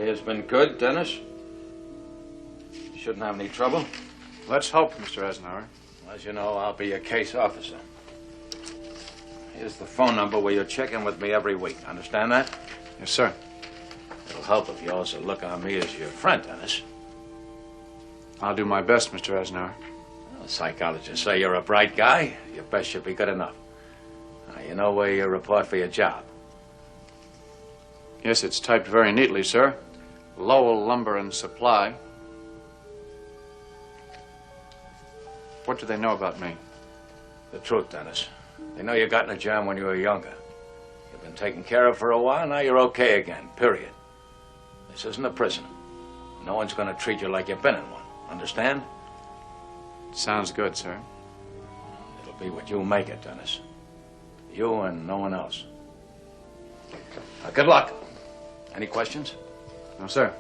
has been good, Dennis. You shouldn't have any trouble. Let's hope, Mr. Eisenhower. As you know, I'll be your case officer. Here's the phone number where you'll check in with me every week. Understand that? Yes, sir. It'll help if you also look on me as your friend, Dennis. I'll do my best, Mr. Eisenhower. Well, psychologists say you're a bright guy. Your best should be good enough. Now, you know where you report for your job? Yes, it's typed very neatly, sir. Lowell Lumber and Supply. What do they know about me? The truth, Dennis. They know you got in a jam when you were younger. You've been taken care of for a while, now you're okay again, period. This isn't a prison. No one's going to treat you like you've been in one. Understand? Sounds good, sir. It'll be what you make it, Dennis. You and no one else. Good luck. Any questions? No, sir.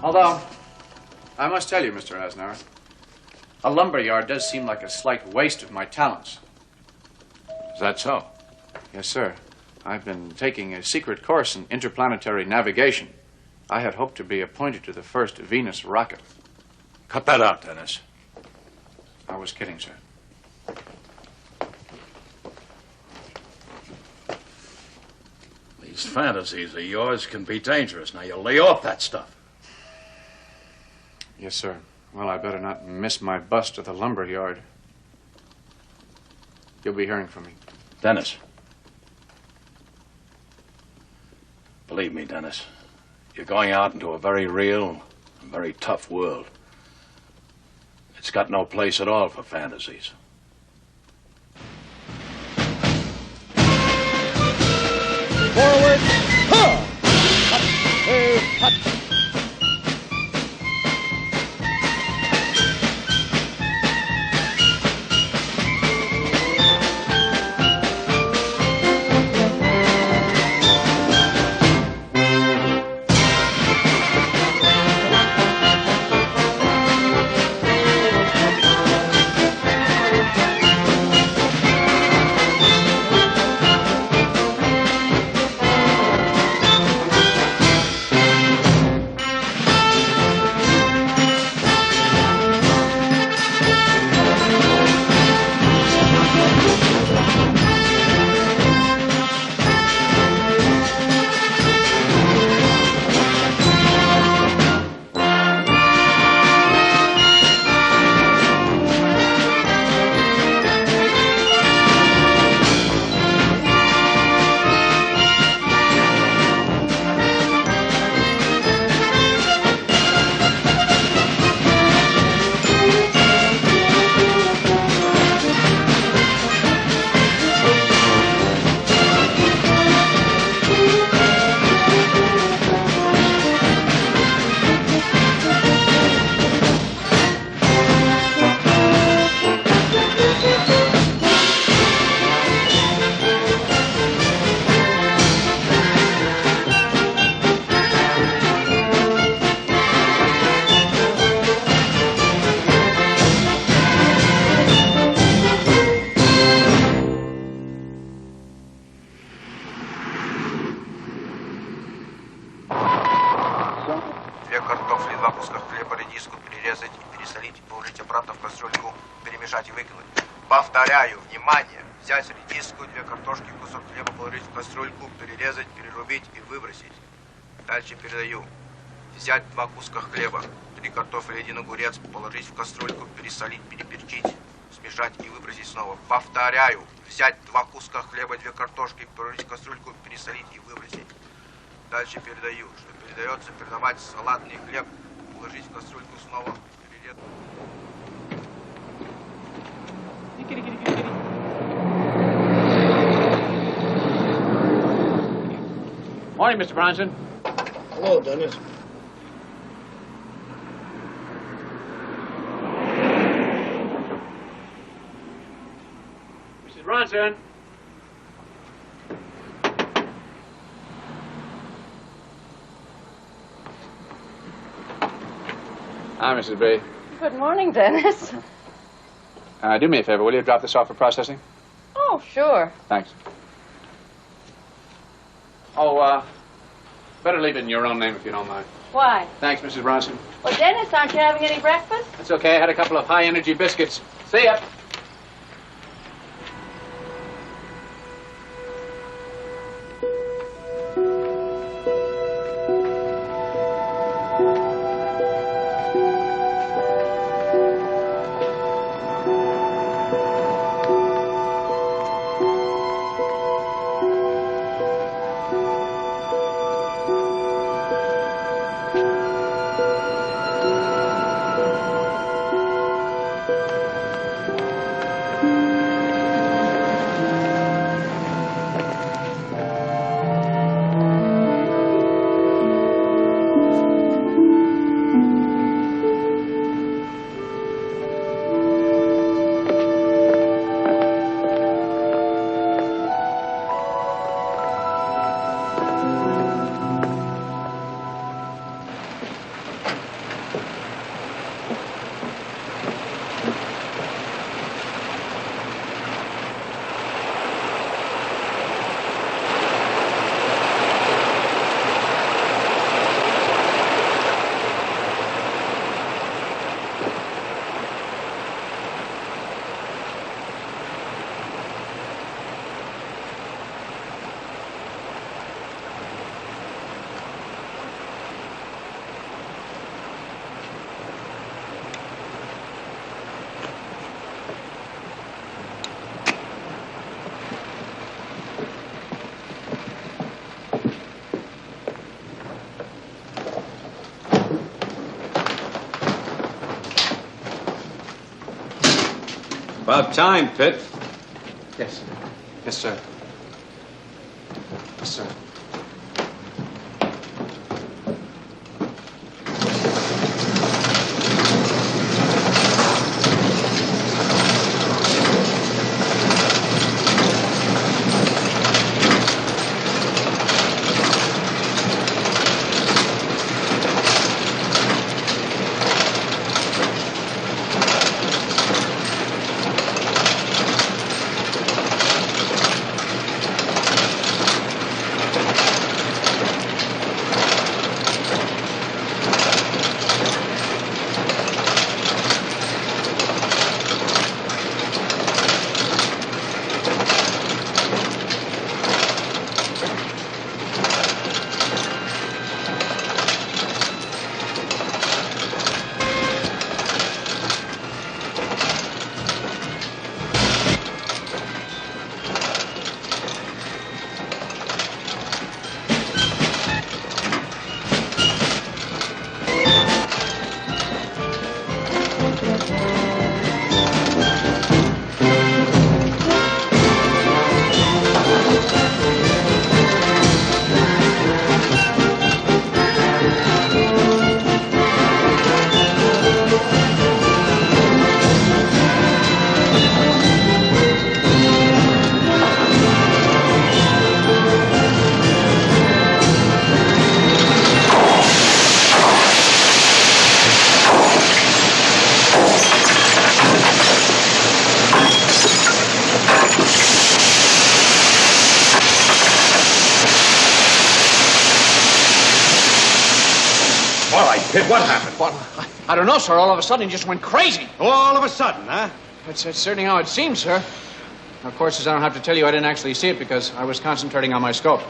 Although, I must tell you, Mr. Eisenhower, a lumber yard does seem like a slight waste of my talents. Is that so? Yes, sir. I've been taking a secret course in interplanetary navigation. I had hoped to be appointed to the first Venus rocket. Cut that out, Dennis. I was kidding, sir. These fantasies of yours can be dangerous. Now, you lay off that stuff. Yes, sir. Well, I better not miss my bus to the lumber yard. You'll be hearing from me. Dennis. Believe me, Dennis, you're going out into a very real and very tough world. It's got no place at all for fantasies. Forward! Huh! Hut! Повторяю, внимание! Взять редиску, 2 картошки, кусок хлеба положить в кастрюльку, перерезать, перерубить и выбросить. Дальше передаю. Взять 2 куска хлеба, 3 картофеля, 1 огурец, положить в кастрюльку, пересолить, переперчить, смешать и выбросить снова. Повторяю. Взять 2 куска хлеба, 2 картошки, положить в кастрюльку, пересолить и выбросить. Дальше передаю. Что передается, передавать салатный хлеб, положить в кастрюльку снова, перерезать. Morning, Mr. Bronson. Hello, Dennis. Mrs. Bronson. Hi, Mrs. B. Good morning, Dennis. Do me a favor, will you drop this off for processing? Oh, sure. Thanks. Oh, better leave it in your own name if you don't mind. Why? Thanks, Mrs. Bronson. Well, Dennis, aren't you having any breakfast? That's okay. I had a couple of high-energy biscuits. See ya. About time, Pitt. Yes. Yes, sir. Yes, sir. All right, Pitt, what happened? What? I don't know, sir. All of a sudden, he just went crazy. All of a sudden, huh? That's certainly how it seems, sir. Of course, as I don't have to tell you, I didn't actually see it because I was concentrating on my scope.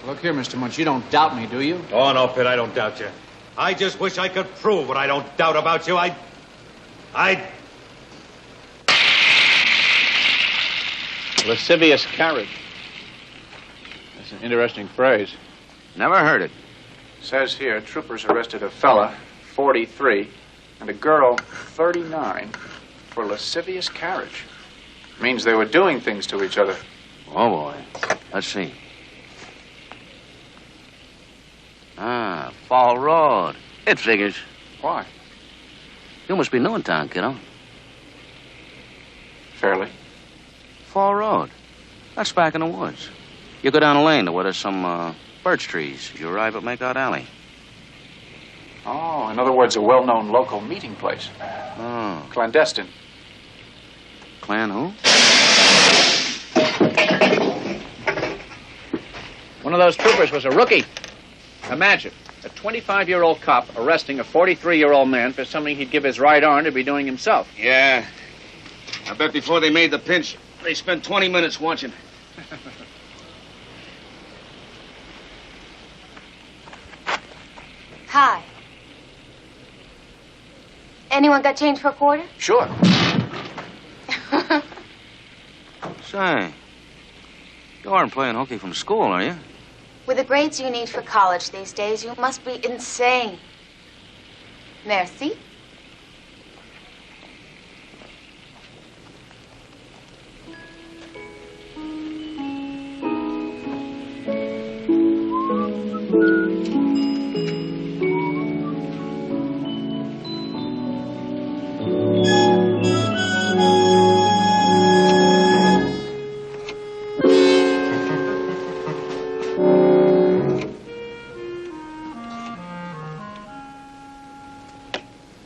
Look here, Mr. Munch, you don't doubt me, do you? Oh, no, Pitt, I don't doubt you. I just wish I could prove what I don't doubt about you. Lascivious carriage. That's an interesting phrase. Never heard it. Says here, troopers arrested a fella, 43, and a girl, 39, for lascivious carriage. Means they were doing things to each other. Oh, boy. Let's see. Ah, Fall Road. It figures. Why? You must be new in town, kiddo. Fairly. Fall Road. That's back in the woods. You go down a lane to where there's some birch trees. You arrive at Makeout Alley. Oh, in other words, a well-known local meeting place. Oh. Clandestine. Clan who? One of those troopers was a rookie. Imagine, a 25-year-old cop arresting a 43-year-old man for something he'd give his right arm to be doing himself. Yeah. I bet before they made the pinch, they spent 20 minutes watching. Hi. Anyone got change for a quarter? Sure. Say, you aren't playing hooky from school, are you? With the grades you need for college these days, you must be insane. Merci.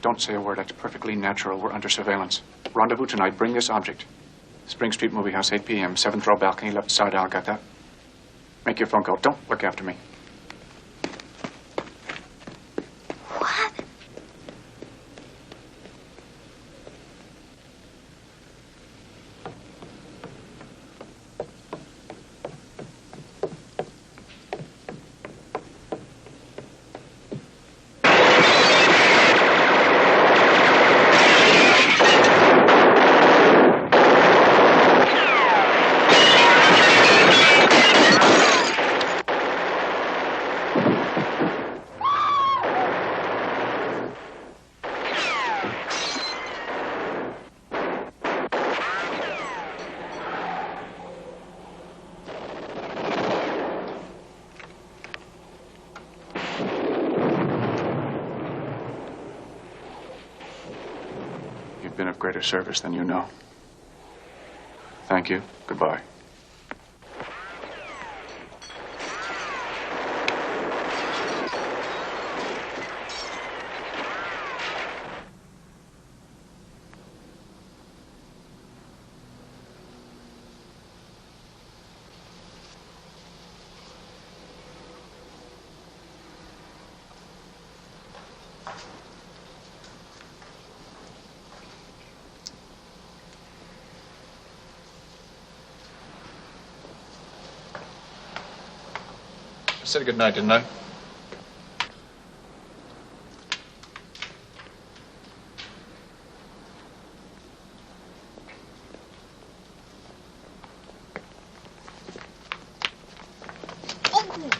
Don't say a word. That's perfectly natural. We're under surveillance. Rendezvous tonight. Bring this object. Spring Street Movie House, 8 p.m. 7th row balcony, left side aisle. Got that? Make your phone call. Don't look after me. What? You've been of greater service than you know. Thank you. Goodbye. I said goodnight, didn't I?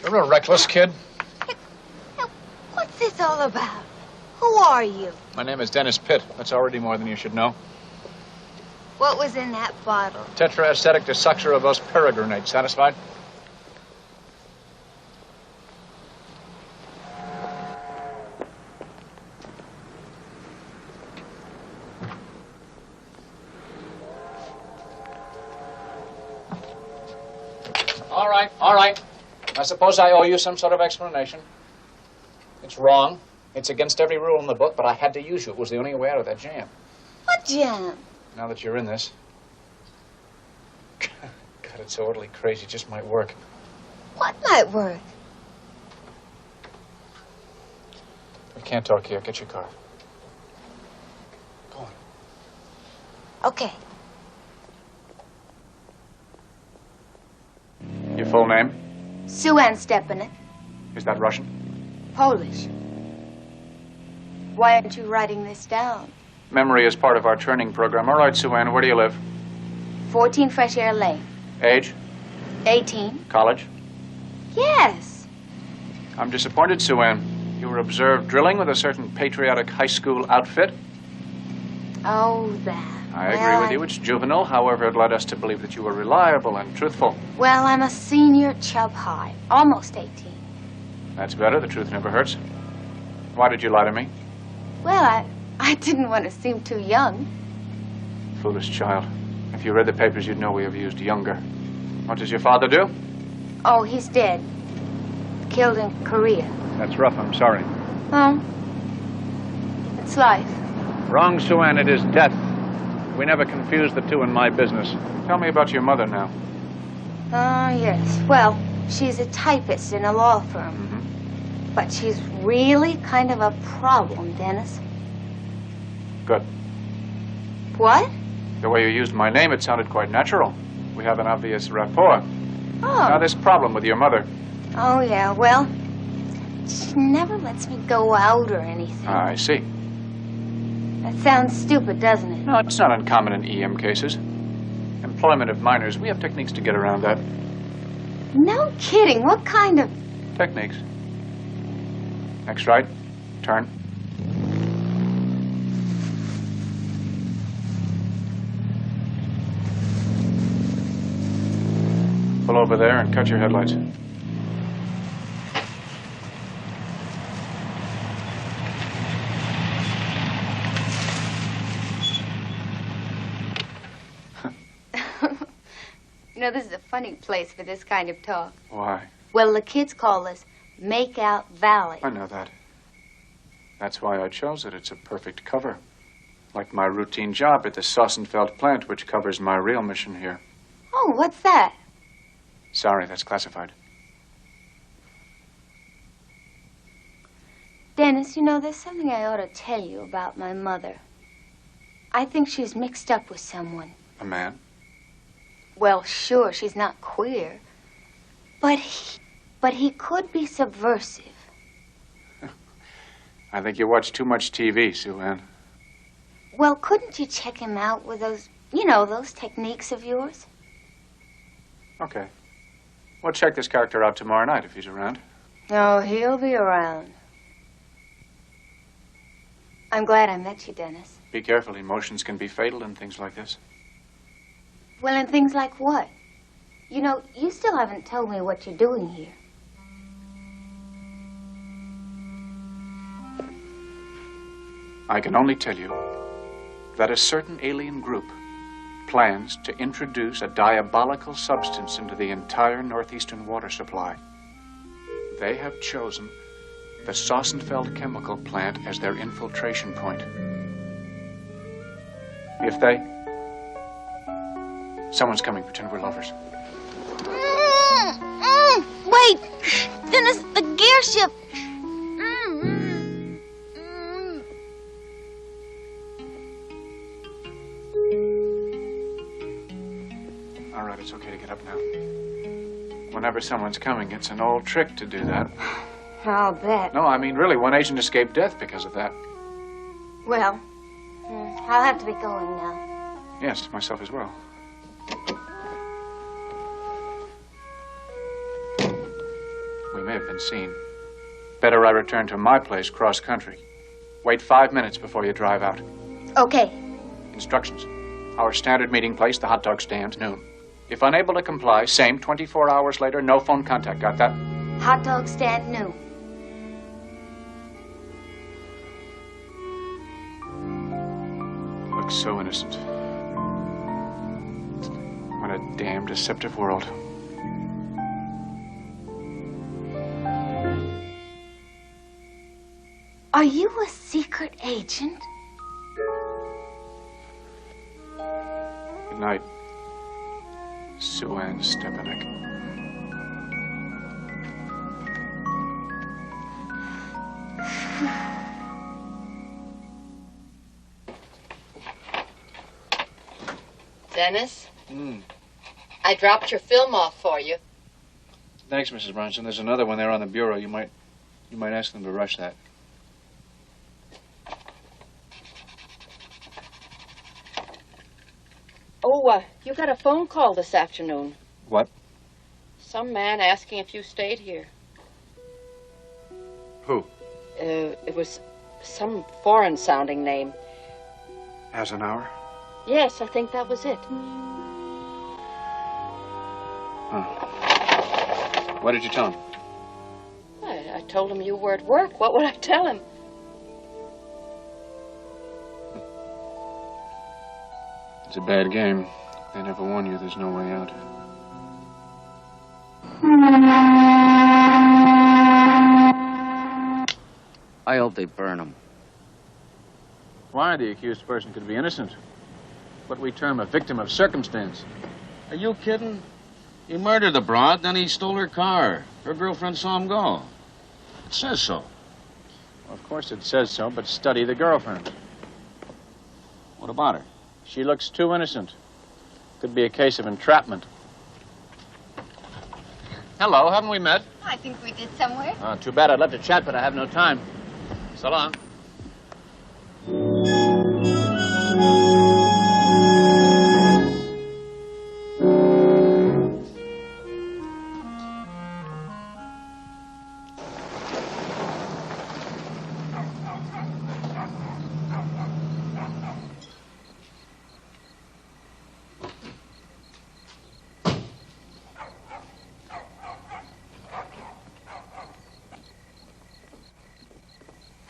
You're a reckless kid. Now, what's this all about? Who are you? My name is Dennis Pitt. That's already more than you should know. What was in that bottle? Tetraacetic desoxyribose peregrinate. Satisfied? All right. I suppose I owe you some sort of explanation. It's wrong. It's against every rule in the book, but I had to use you. It was the only way out of that jam. What jam? Now that you're in this. God, it's so utterly crazy. It just might work. What might work? We can't talk here. Get your car. Go on. Okay. Your full name? Sue Ann Stepanek. Is that Russian? Polish. Why aren't you writing this down? Memory is part of our training program. All right, Sue Ann, where do you live? 14 Fresh Air Lane. Age? 18. College? Yes. I'm disappointed, Sue Ann. You were observed drilling with a certain patriotic high school outfit. Oh, that. I agree with you. It's juvenile. However, it led us to believe that you were reliable and truthful. Well, I'm a senior Chubb High. Almost 18. That's better. The truth never hurts. Why did you lie to me? Well, I didn't want to seem too young. Foolish child. If you read the papers, you'd know we have used younger. What does your father do? Oh, he's dead. Killed in Korea. That's rough. I'm sorry. Oh. It's life. Wrong, Sue Ann. It is death. We never confuse the two in my business. Tell me about your mother now. Oh, yes. Well, She's a typist in a law firm. Mm-hmm. But she's really kind of a problem, Dennis. Good. What? The way you used my name, it sounded quite natural. We have an obvious rapport. Oh. Now, this problem with your mother. Oh, yeah, well, she never lets me go out or anything. I see. That sounds stupid, doesn't it? No, it's not uncommon in EM cases. Employment of minors, we have techniques to get around that. No kidding. What kind of... Techniques. Next right. Turn. Pull over there and cut your headlights. You know, this is a funny place for this kind of talk. Why? Well, the kids call this Makeout Valley. I know that. That's why I chose it. It's a perfect cover. Like my routine job at the Sossenfeld plant, which covers my real mission here. Oh, what's that? Sorry, that's classified. Dennis, you know, there's something I ought to tell you about my mother. I think she's mixed up with someone. A man? Well, sure, she's not queer. But he could be subversive. I think you watch too much TV, Sue Ann. Well, couldn't you check him out with those, you know, those techniques of yours? Okay. We'll check this character out tomorrow night if he's around. Oh, he'll be around. I'm glad I met you, Dennis. Be careful. Emotions can be fatal in things like this. Well, and things like what? You know, you still haven't told me what you're doing here. I can only tell you that a certain alien group plans to introduce a diabolical substance into the entire northeastern water supply. They have chosen the Sossenfeld chemical plant as their infiltration point. If they... Someone's coming. Pretend we're lovers. Wait! Dennis, the gear shift! All right, it's okay to get up now. Whenever someone's coming, it's an old trick to do that. I'll bet. No, I mean, really, one agent escaped death because of that. Well, I'll have to be going now. Yes, myself as well. We may have been seen. Better I return to my place cross country. Wait 5 minutes before you drive out. Okay. Instructions. Our standard meeting place, the hot dog stand, noon. If unable to comply, same 24 hours later, no phone contact. Got that? Hot dog stand noon. Looks so innocent. What a damn deceptive world. Are you a secret agent? Good night, Sue Ann Stepanek. Dennis? I dropped your film off for you. Thanks, Mrs. Bronson. There's another one there on the bureau. You might ask them to rush that. Oh, you got a phone call this afternoon. What? Some man asking if you stayed here. Who? It was some foreign-sounding name. Eisenhower? Yes, I think that was it. Huh. What did you tell him? I told him you were at work. What would I tell him? It's a bad game. They never warn you there's no way out. I hope they burn him. Why? The accused person could be innocent. What we term a victim of circumstance. Are you kidding? He murdered the broad, then he stole her car. Her girlfriend saw him go. It says so. Well, of course it says so, but study the girlfriend. What about her? She looks too innocent. Could be a case of entrapment. Hello, haven't we met? I think we did somewhere. Too bad. I'd love to chat, but I have no time. So long.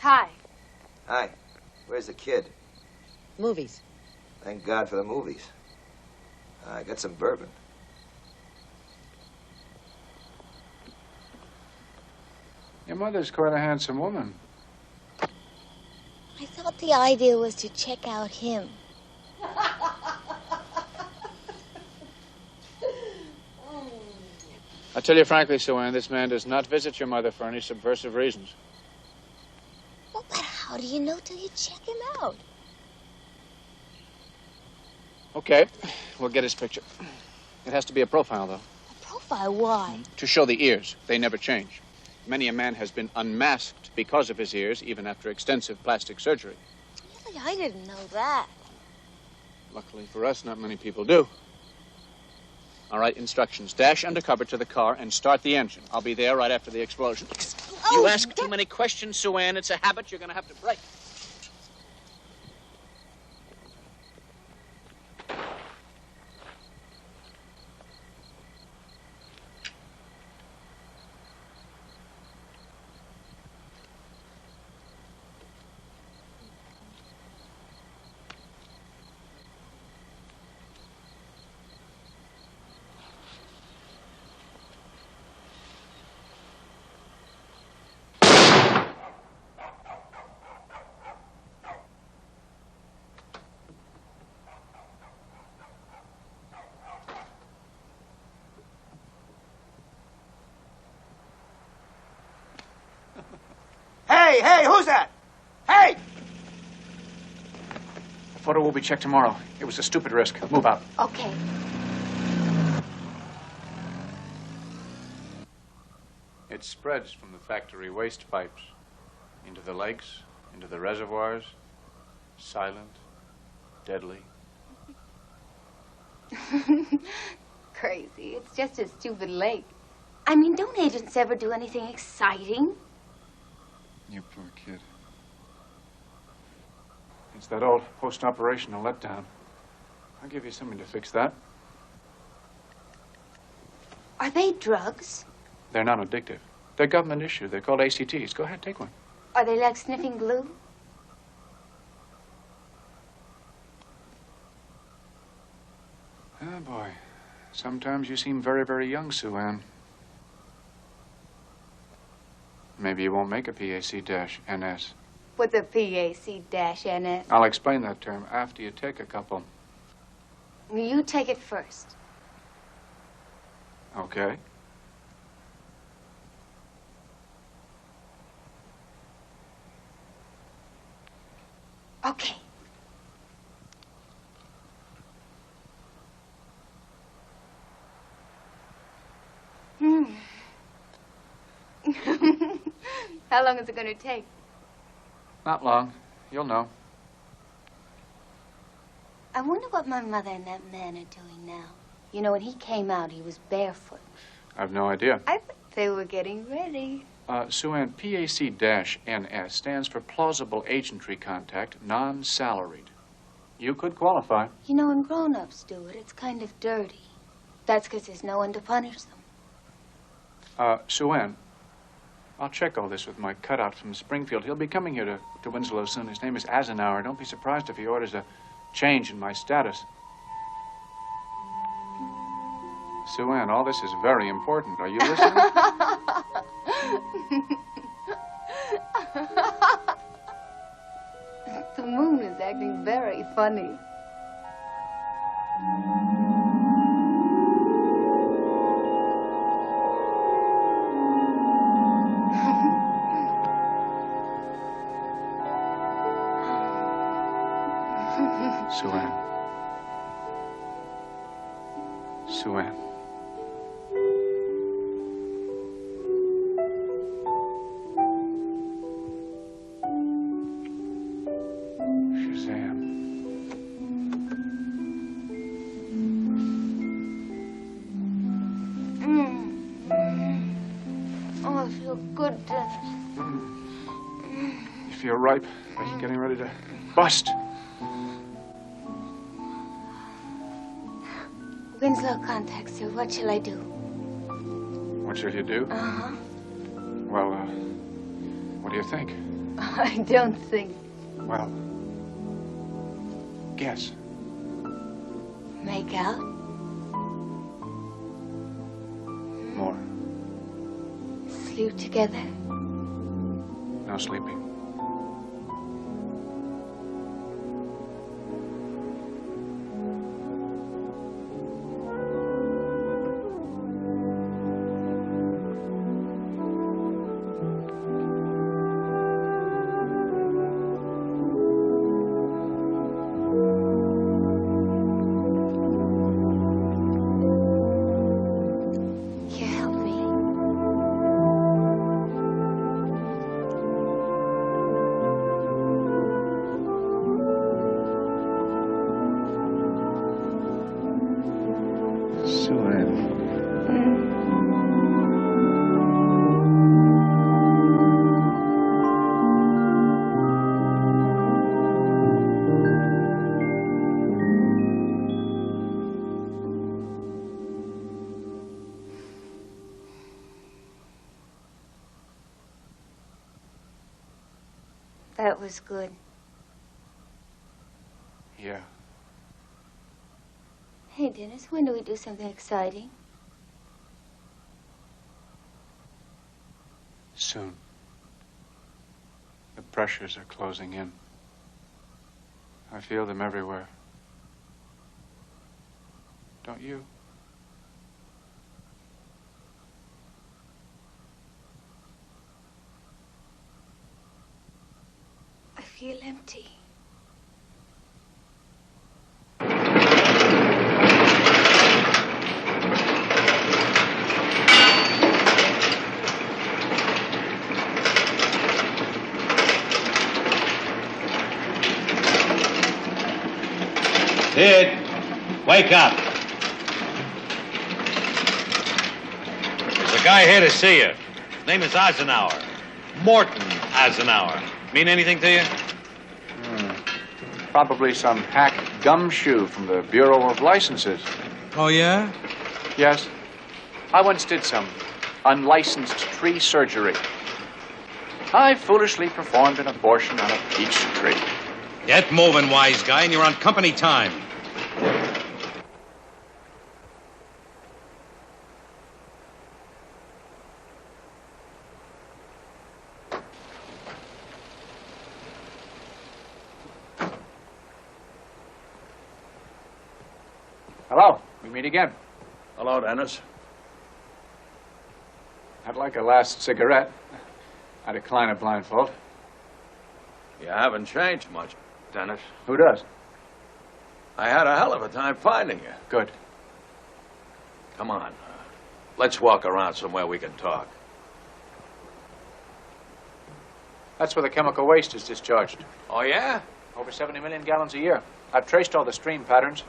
Hi. Hi. Where's the kid? Movies. Thank God for the movies. I got some bourbon. Your mother's quite a handsome woman. I thought the idea was to check out him. I tell you frankly, Sue Ann, this man does not visit your mother for any subversive reasons. Well, but how do you know till you check him out? Okay, we'll get his picture. It has to be a profile, though. A profile? Why? To show the ears. They never change. Many a man has been unmasked because of his ears, even after extensive plastic surgery. Really? I didn't know that. Luckily for us, not many people do. All right, instructions. Dash undercover to the car and start the engine. I'll be there right after the explosion. Oh, You ask too many questions, Sue Ann. It's a habit you're going to have to break. Hey, who's that? Hey! The photo will be checked tomorrow. It was a stupid risk. Move out. Okay. It spreads from the factory waste pipes into the lakes, into the reservoirs. Silent, deadly. Crazy. It's just a stupid lake. I mean, don't agents ever do anything exciting? You poor kid. It's that old post-operational letdown. I'll give you something to fix that. Are they drugs? They're not addictive. They're government issue. They're called ACTs. Go ahead, take one. Are they like sniffing glue? Oh, boy. Sometimes you seem very, very young, Sue Ann. Maybe you won't make a PAC-NS. What's a PAC-NS? I'll explain that term after you take a couple. You take it first. Okay. Okay. How long is it going to take? Not long. You'll know. I wonder what my mother and that man are doing now. You know, when he came out, he was barefoot. I've no idea. I think they were getting ready. Sue Ann, PAC-NS stands for Plausible Agentry Contact, Non-Salaried. You could qualify. You know, when grown-ups do it, it's kind of dirty. That's because there's no one to punish them. Sue Ann, I'll check all this with my cutout from Springfield. He'll be coming here to Winslow soon. His name is Eisenhower. Don't be surprised if he orders a change in my status. Sue Ann, all this is very important. Are you listening? The moon is acting very funny. Sue-Ann. Sue-Ann. Oh, I feel good, Dennis. You feel ripe, like you're getting ready to bust. Winslow contacts you. What shall I do? What shall you do? Uh-huh. Well, what do you think? I don't think. Well, guess. Make out? More. Sleep together? No sleeping. That was good. Yeah. Hey, Dennis, when do we do something exciting? Soon. The pressures are closing in. I feel them everywhere. Don't you? I feel empty. Sid, wake up. There's a guy here to see you. His name is Eisenhower. Morton Eisenhower. Mean anything to you? Probably some hack gumshoe from the Bureau of Licenses. Oh, yeah? Yes. I once did some unlicensed tree surgery. I foolishly performed an abortion on a peach tree. Get moving, wise guy, and you're on company time. Hello. We meet again. Hello, Dennis. I'd like a last cigarette. I decline a blindfold. You haven't changed much, Dennis. Who does? I had a hell of a time finding you. Good. Come on. Let's walk around somewhere we can talk. That's where the chemical waste is discharged. Oh, yeah? Over 70 million gallons a year. I've traced all the stream patterns.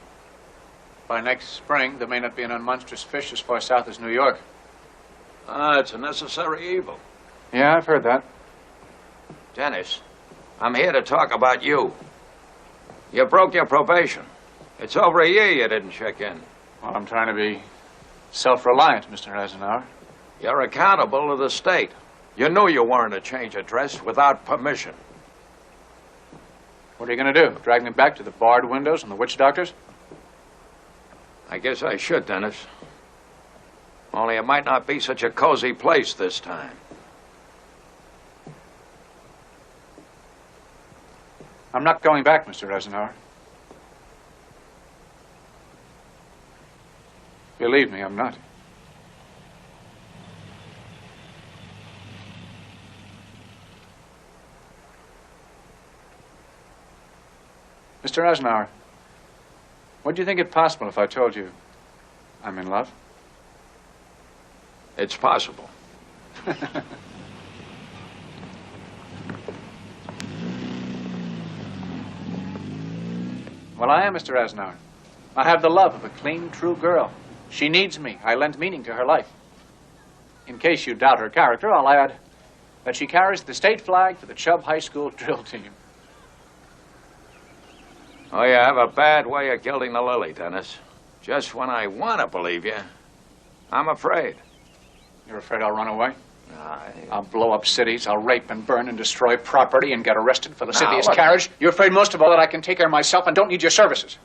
By next spring, there may not be an unmonstrous fish as far south as New York. It's a necessary evil. Yeah, I've heard that. Dennis, I'm here to talk about you. You broke your probation. It's over a year you didn't check in. Well, I'm trying to be self-reliant, Mr. Eisenhower. You're accountable to the state. You knew you weren't to change address without permission. What are you going to do? Drag me back to the barred windows and the witch doctors? I guess I should, Dennis. Only it might not be such a cozy place this time. I'm not going back, Mr. Eisenhower. Believe me, I'm not. Mr. Eisenhower, would you think it possible if I told you I'm in love? It's possible. Well, I am, Mr. Eisenhower. I have the love of a clean, true girl. She needs me. I lend meaning to her life. In case you doubt her character, I'll add that she carries the state flag for the Chubb High School drill team. Oh, you have a bad way of gilding the lily, Dennis. Just when I want to believe you, I'm afraid. You're afraid I'll run away? I'll blow up cities, I'll rape and burn and destroy property and get arrested for lascivious carriage. You're afraid most of all that I can take care of myself and don't need your services.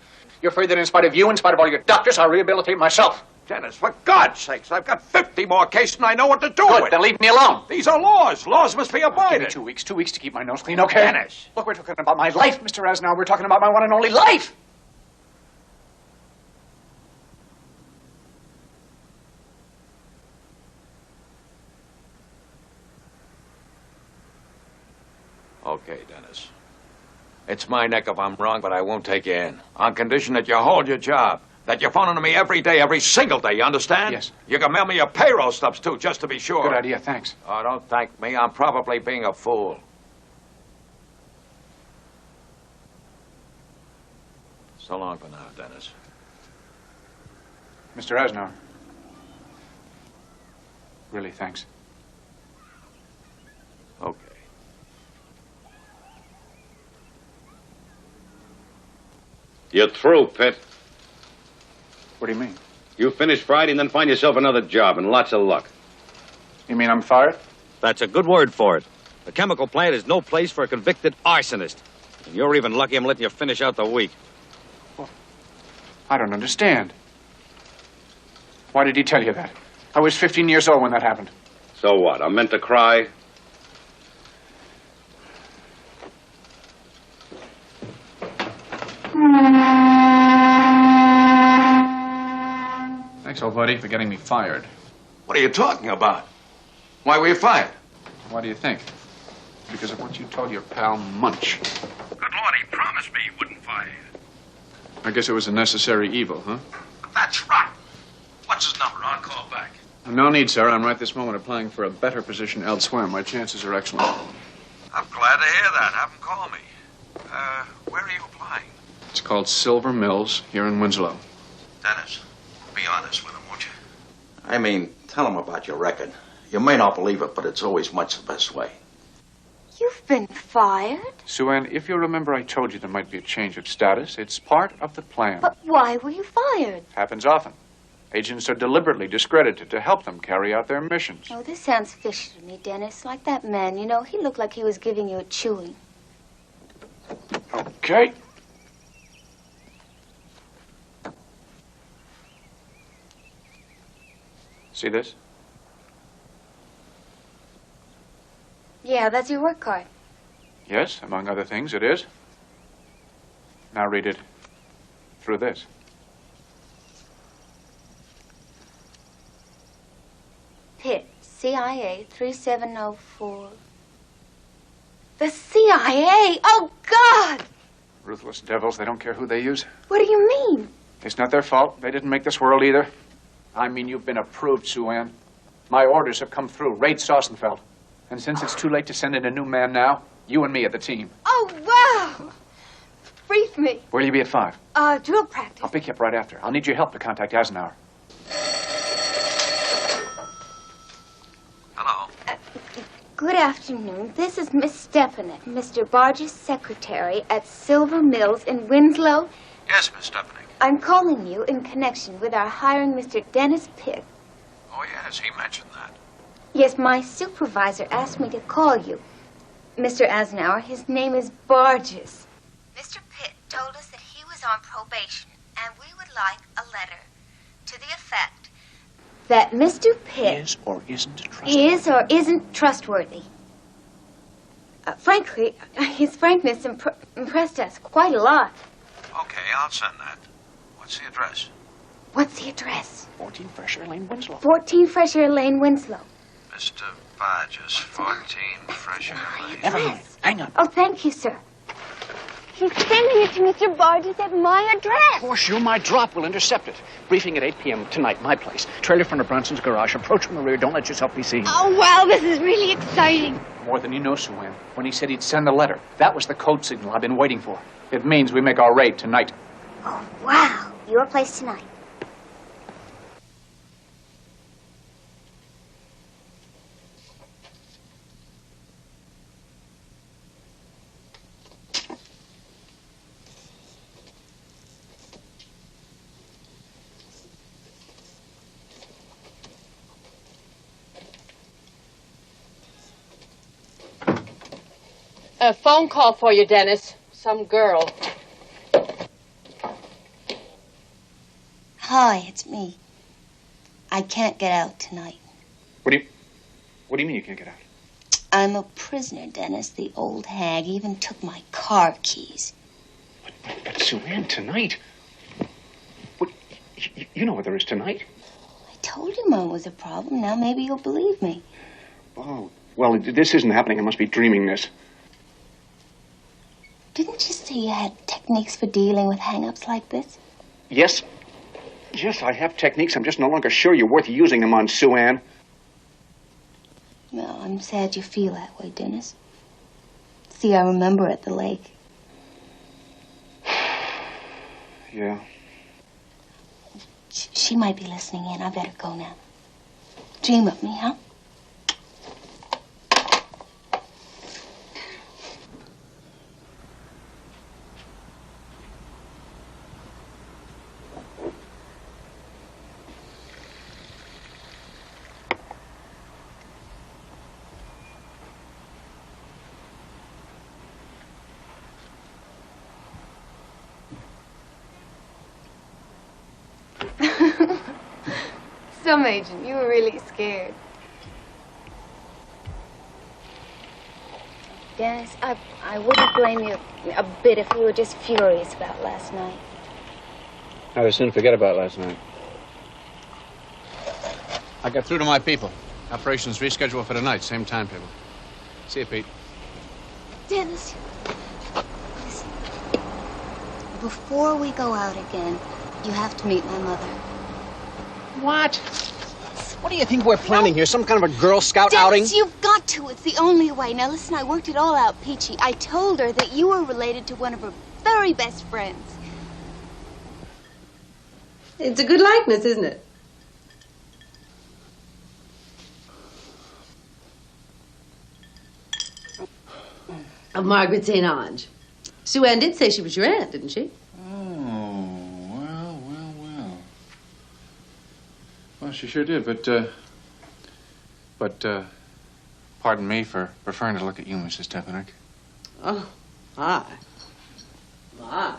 You're afraid that in spite of you, in spite of all your doctors, I'll rehabilitate myself. Dennis, for God's sakes, I've got 50 more cases and I know what to do Good, with. then leave me alone. These are laws. Laws must be abided. Give me 2 weeks to keep my nose clean, okay? Dennis. Look, we're talking about my life, Mr. Eisenhower. We're talking about my one and only life. Okay, Dennis. It's my neck if I'm wrong, but I won't take you in. On condition that you hold your job. That you're phoning to me every day, every single day, you understand? Yes. You can mail me your payroll stubs, too, just to be sure. Good idea, thanks. Oh, don't thank me. I'm probably being a fool. So long for now, Dennis. Mr. Eisenhower. Really, thanks. Okay. You're through, Pitt. What do you mean? You finish Friday and then find yourself another job, and lots of luck. You mean I'm fired? That's a good word for it. The chemical plant is no place for a convicted arsonist. And you're even lucky I'm letting you finish out the week. Well, I don't understand. Why did he tell you that? I was 15 years old when that happened. So what? I'm meant to cry? Thanks, old buddy, for getting me fired. What are you talking about? Why were you fired? Why do you think? Because of what you told your pal Munch. Good Lord, he promised me he wouldn't fire you. I guess it was a necessary evil, huh? That's right. What's his number? I'll call back. No need, sir. I'm right this moment applying for a better position elsewhere. My chances are excellent. I'm glad to hear that. Have him call me. Where are you applying? It's called Silver Mills here in Winslow. Dennis, be honest with him, won't you? I mean, tell him about your record. You may not believe it, but it's always much the best way. You've been fired? Sue Ann, if you remember I told you there might be a change of status, it's part of the plan. But why were you fired? Happens often. Agents are deliberately discredited to help them carry out their missions. Oh, this sounds fishy to me, Dennis. Like that man, you know, he looked like he was giving you a chewing. Okay. See this? Yeah, that's your work card. Yes, among other things, it is. Now read it through this. Pitt, CIA 3704. The CIA? Oh, God! Ruthless devils, they don't care who they use. What do you mean? It's not their fault. They didn't make this world either. I mean, you've been approved, Sue Ann. My orders have come through. Raid Sausenfeld. And since it's too late to send in a new man now, you and me are the team. Oh, wow! Brief me. Where'll you be at 5? Drill practice. I'll pick you up right after. I'll need your help to contact Eisenhower. Hello. Good afternoon. This is Miss Stepanek, Mr. Barge's secretary at Silver Mills in Winslow. Yes, Miss Stepanek. I'm calling you in connection with our hiring Mr. Dennis Pitt. Oh, yes, he mentioned that. Yes, my supervisor asked me to call you. Mr. Eisenhower, his name is Barges. Mr. Pitt told us that he was on probation, and we would like a letter to the effect that Mr. Pitt Is or isn't trustworthy. Frankly, his frankness impressed us quite a lot. Okay, I'll send that. What's the address? What's the address? 14 Fresh Air Lane, Winslow. 14 Fresh Air Lane, Winslow. Mr. Barges, 14 Fresh Air Lane. Never mind. Hang on. Oh, thank you, sir. She's sending it to Mr. Barges at my address. Of course, you're my drop. We'll intercept it. Briefing at 8 p.m. tonight, my place. Trailer from the Bronson's garage. Approach from the rear. Don't let yourself be seen. Oh, wow, this is really exciting. More than you know, Sue Ann. When he said he'd send the letter, that was the code signal I've been waiting for. It means we make our raid tonight. Oh, wow. Your place tonight. A phone call for you, Dennis. Some girl. Hi, it's me. I can't get out tonight. What do you mean you can't get out? I'm a prisoner, Dennis. The old hag even took my car keys. But Sue Ann, tonight? What, you know what there is tonight? I told you Mom was a problem. Now maybe you'll believe me. Oh, well, this isn't happening. I must be dreaming this. Didn't you say you had techniques for dealing with hang-ups like this? Yes. Yes, I have techniques. I'm just no longer sure you're worth using them on, Sue Ann. Well, I'm sad you feel that way, Dennis. See, I remember at the lake. Yeah. She might be listening in. I better go now. Dream of me, huh? Some agent, you were really scared. Dennis, I wouldn't blame you a bit if you were just furious about last night. I'd as soon forget about last night. I got through to my people. Operations rescheduled for tonight, same timetable. See you, Pete. Dennis, listen. Before we go out again, you have to meet my mother. What? What do you think we're planning here? Some kind of a Girl Scout outing? Dennis, you've got to. It's the only way. Now, listen, I worked it all out, Peachy. I told her that you were related to one of her very best friends. It's a good likeness, isn't it? Of Margaret St. Ange. Sue Ann did say she was your aunt, didn't she? Well, she sure did, but pardon me for preferring to look at you, Mrs. Stepanek. Oh, my. My.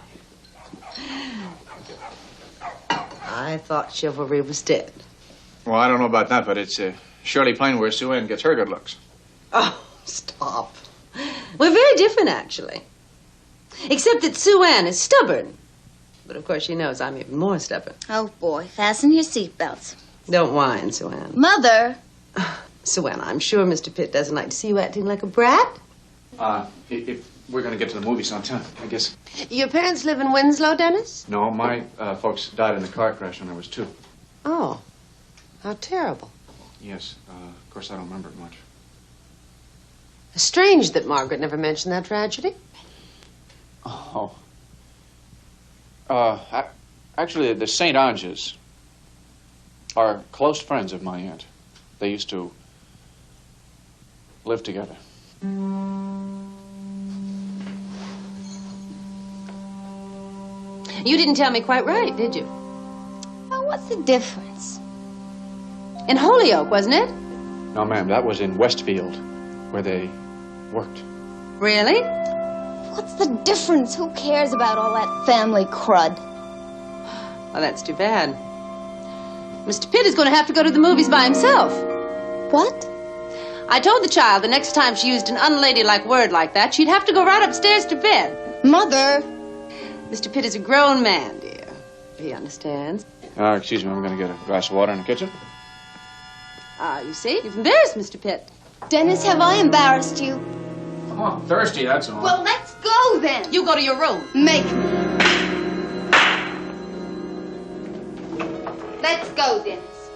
I thought chivalry was dead. Well, I don't know about that, but it's surely plain where Sue Ann gets her good looks. Oh, stop. We're very different, actually. Except that Sue Ann is stubborn. But, of course, she knows I'm even more stubborn. Oh, boy. Fasten your seatbelts. Don't whine, Sue Ann. Mother! Sue Ann, I'm sure Mr. Pitt doesn't like to see you acting like a brat. If we're going to get to the movies on time, I guess. Your parents live in Winslow, Dennis? No, my folks died in a car crash when I was 2. Oh, how terrible. Yes, of course I don't remember it much. Strange that Margaret never mentioned that tragedy. Oh. Actually, the St. Anges are close friends of my aunt. They used to live together. You didn't tell me quite right, did you? Well, what's the difference? In Holyoke, wasn't it? No, ma'am, that was in Westfield, where they worked. Really? What's the difference? Who cares about all that family crud? Well, that's too bad. Mr. Pitt is going to have to go to the movies by himself. What? I told the child the next time she used an unladylike word like that, she'd have to go right upstairs to bed. Mother! Mr. Pitt is a grown man, dear. He understands. Excuse me, I'm going to get a glass of water in the kitchen. You see? You've embarrassed Mr. Pitt. Dennis, have I embarrassed you? Oh, I'm thirsty, that's all. Well, let's go! go then. You go to your room. Make me. Let's go, Dennis.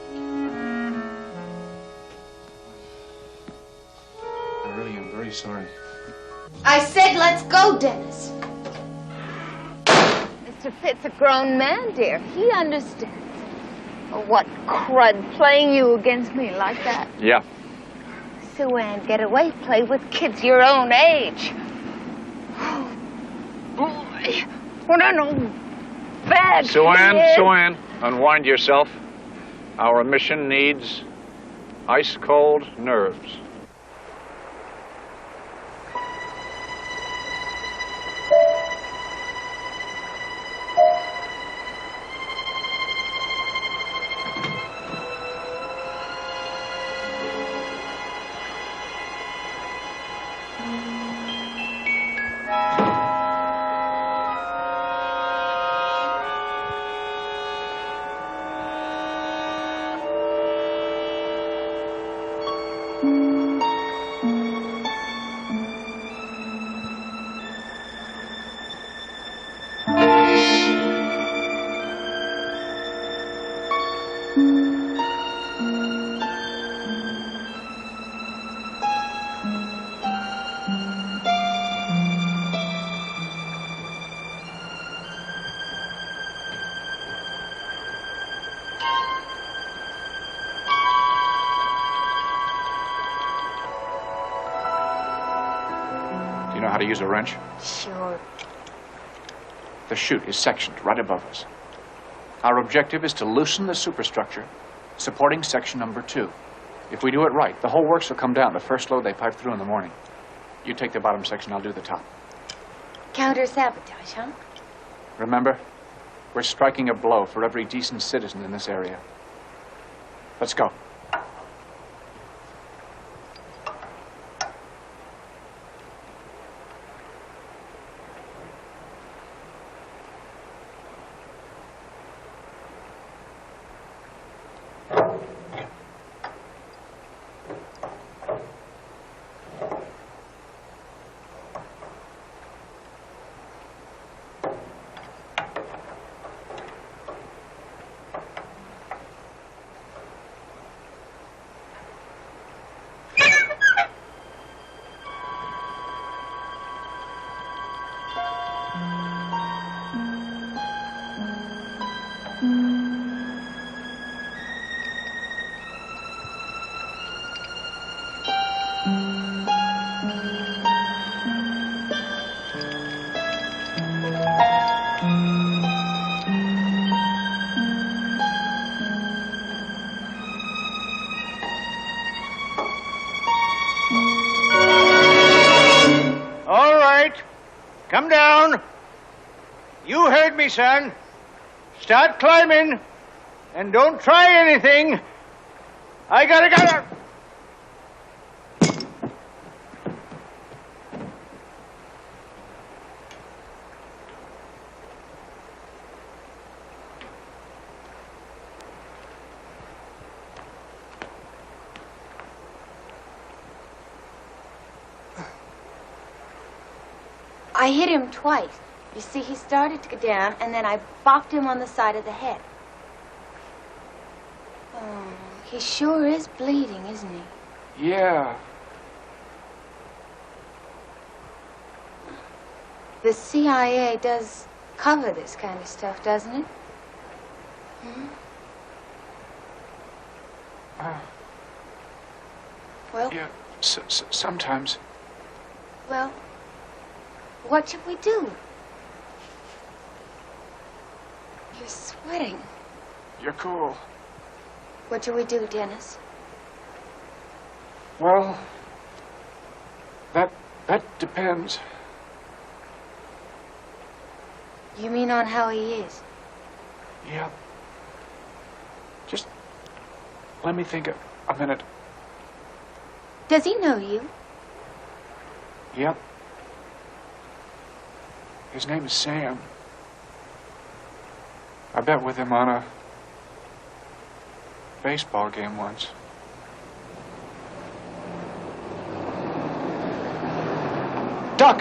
I really am very sorry. I said let's go, Dennis. Mr. Pitt's a grown man, dear. He understands. Oh, what crud playing you against me like that. Yeah. Sue Ann, get away. Play with kids your own age. Oh, boy. What an old bad Sue Ann, kid. Sue Ann, unwind yourself. Our mission needs ice-cold nerves. Know how to use a wrench? Sure. The chute is sectioned right above us. Our objective is to loosen the superstructure supporting section number 2. If we do it right, the whole works will come down the first load they pipe through in the morning. You take the bottom section, I'll do the top. Counter-sabotage, huh? Remember, we're striking a blow for every decent citizen in this area. Let's go. Come down. You heard me, son. Start climbing. And don't try anything. I gotta. I hit him twice. You see, he started to go down, and then I bopped him on the side of the head. Oh, he sure is bleeding, isn't he? Yeah. The CIA does cover this kind of stuff, doesn't it? Hmm? Well? Yeah, sometimes. Well, what should we do? You're sweating. You're cool. What should we do, Dennis? Well, that depends. You mean on how he is? Yeah. Just let me think a minute. Does he know you? Yep. His name is Sam. I bet with him on a baseball game once. Duck!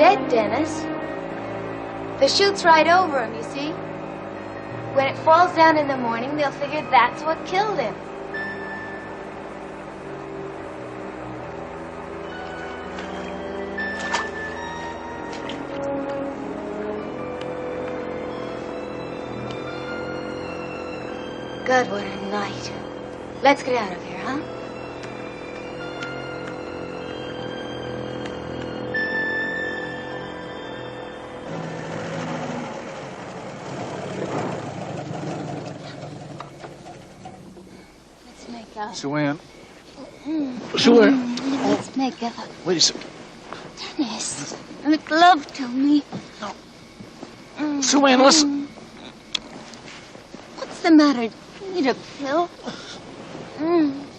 dead, Dennis. The chute's right over him, you see? When it falls down in the morning, they'll figure that's what killed him. God, what a night. Let's get out of here, huh? Let's make out. Sue-Ann. Sue-Ann. Let's make out. Wait a second. Dennis, make love to me. Sue-Ann, listen. What's the matter? Do you need a pill?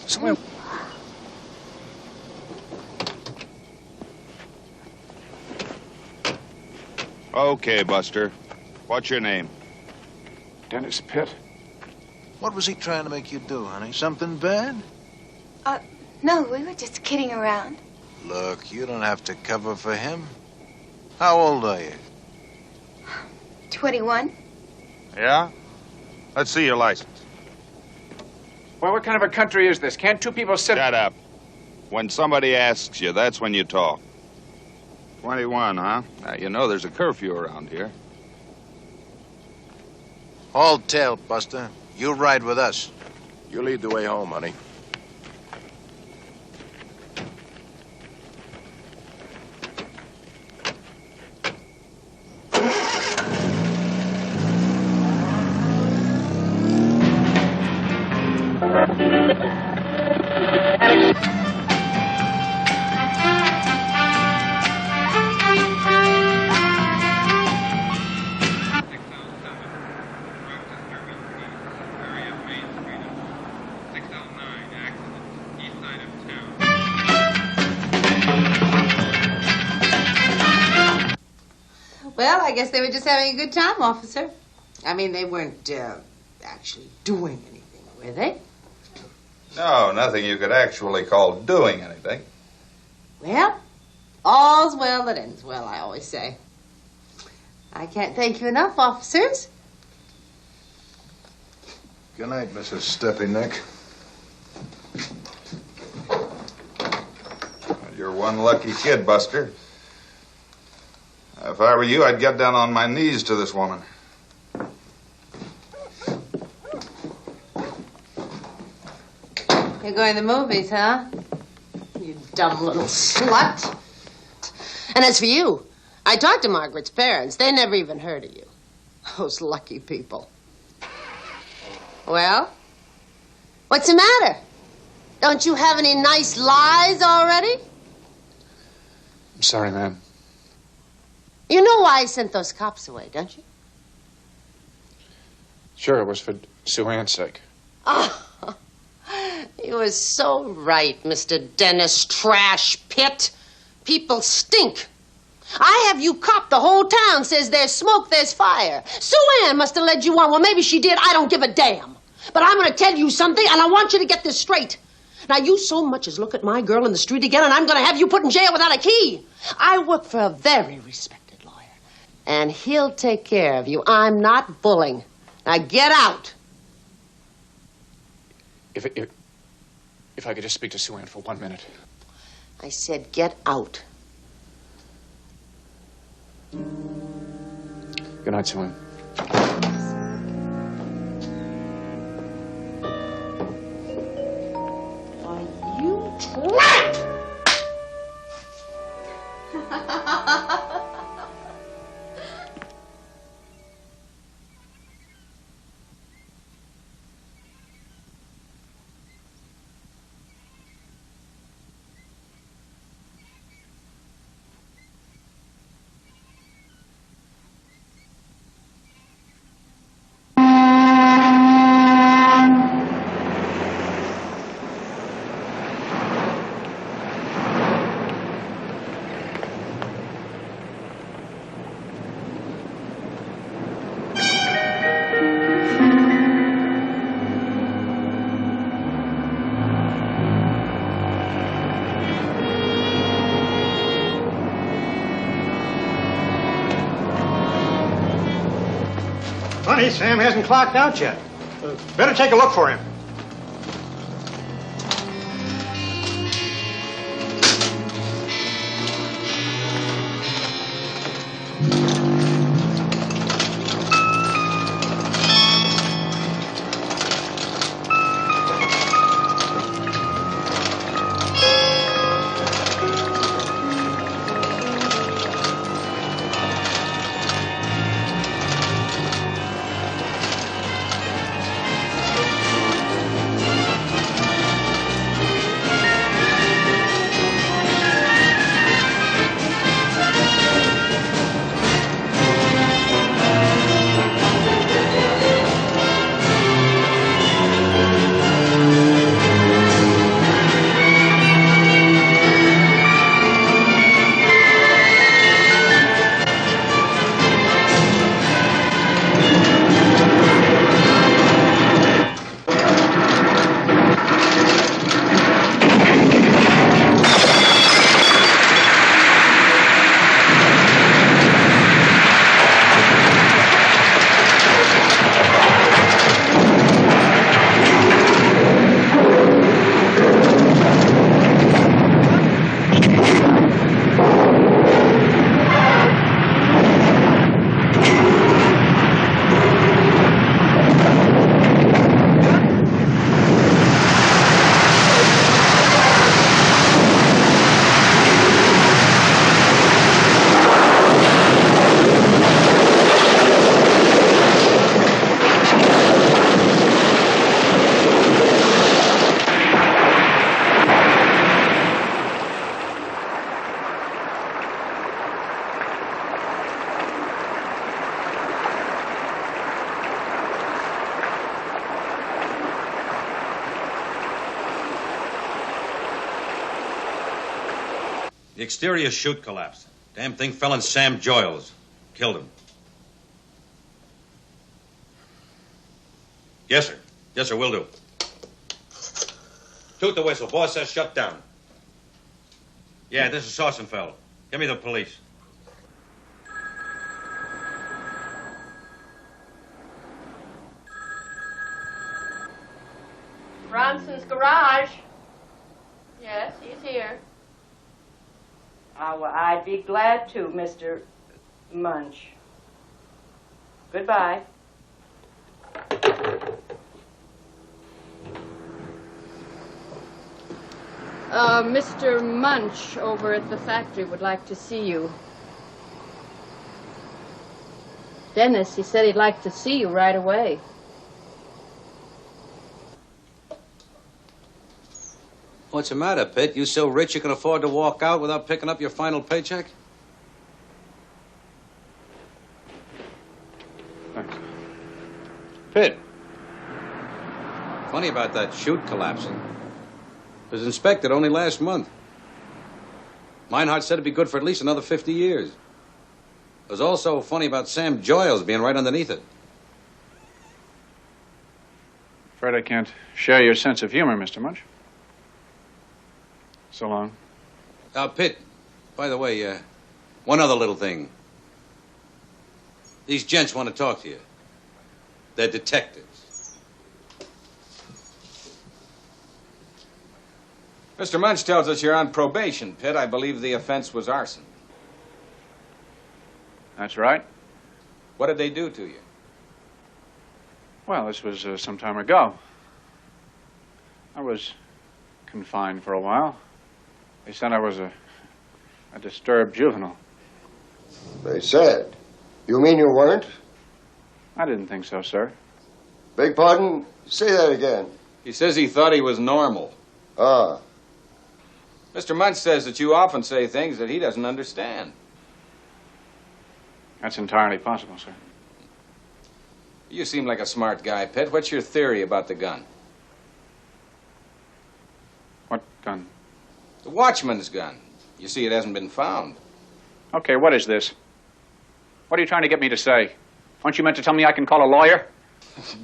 Sue-Ann. Okay, Buster. What's your name? Dennis Pitt. What was he trying to make you do, honey? Something bad? No, we were just kidding around. Look, you don't have to cover for him. How old are you? 21. Yeah? Let's see your license. Well, what kind of a country is this? Can't two people sit... Shut up. When somebody asks you, that's when you talk. 21, huh? Now, you know there's a curfew around here. Haul tail, Buster. You ride with us. You lead the way home, honey. Well, I guess they were just having a good time, officer. I mean, they weren't actually doing anything, were they? No, nothing you could actually call doing anything. Well, all's well that ends well, I always say. I can't thank you enough, officers. Good night, Mrs. Steppy Neck. You're one lucky kid, Buster. If I were you, I'd get down on my knees to this woman. You're going to the movies, huh? You dumb little slut. And as for you, I talked to Margaret's parents. They never even heard of you. Those lucky people. Well, what's the matter? Don't you have any nice lies already? I'm sorry, ma'am. You know why I sent those cops away, don't you? Sure, it was for Sue-Ann's sake. Oh, you were so right, Mr. Dennis Trash Pitt. People stink. I have you copped. The whole town says there's smoke, there's fire. Sue-Ann must have led you on. Well, maybe she did. I don't give a damn. But I'm going to tell you something, and I want you to get this straight. Now, you so much as look at my girl in the street again, and I'm going to have you put in jail without a key. I work for a very respected lawyer, and he'll take care of you. I'm not bullying. Now, get out. If I could just speak to Sue-Ann for 1 minute. I said get out. Good night, Sue-Ann. You twat! funny, Sam hasn't clocked out yet. Better take a look for him. The exterior chute collapsed. Damn thing fell in Sam Joyles. Killed him. Yes, sir. Yes, sir, will do. Toot the whistle. Boss says shut down. Yeah, this is Sausenfeld. Give me the police. Ronson's garage. Yes, he's here. Well, I'd be glad to, Mr. Munch. Goodbye. Mr. Munch over at the factory would like to see you. Dennis, he said he'd like to see you right away. What's the matter, Pitt? You so rich you can afford to walk out without picking up your final paycheck? Thanks. Pitt. Funny about that chute collapsing. It was inspected only last month. Meinhardt said it'd be good for at least another 50 years. It was also funny about Sam Joyles being right underneath it. Afraid I can't share your sense of humor, Mr. Munch. So long. Pitt, by the way, one other little thing. These gents want to talk to you. They're detectives. Mr. Munch tells us you're on probation, Pitt. I believe the offense was arson. That's right. What did they do to you? Well, this was some time ago. I was confined for a while. They said I was a disturbed juvenile. They said? You mean you weren't? I didn't think so, sir. Beg pardon? Say that again. He says he thought he was normal. Ah. Mr. Munch says that you often say things that he doesn't understand. That's entirely possible, sir. You seem like a smart guy, Pitt. What's your theory about the gun? What gun? The watchman's gun. You see, it hasn't been found. Okay, what is this? What are you trying to get me to say? Aren't you meant to tell me I can call a lawyer?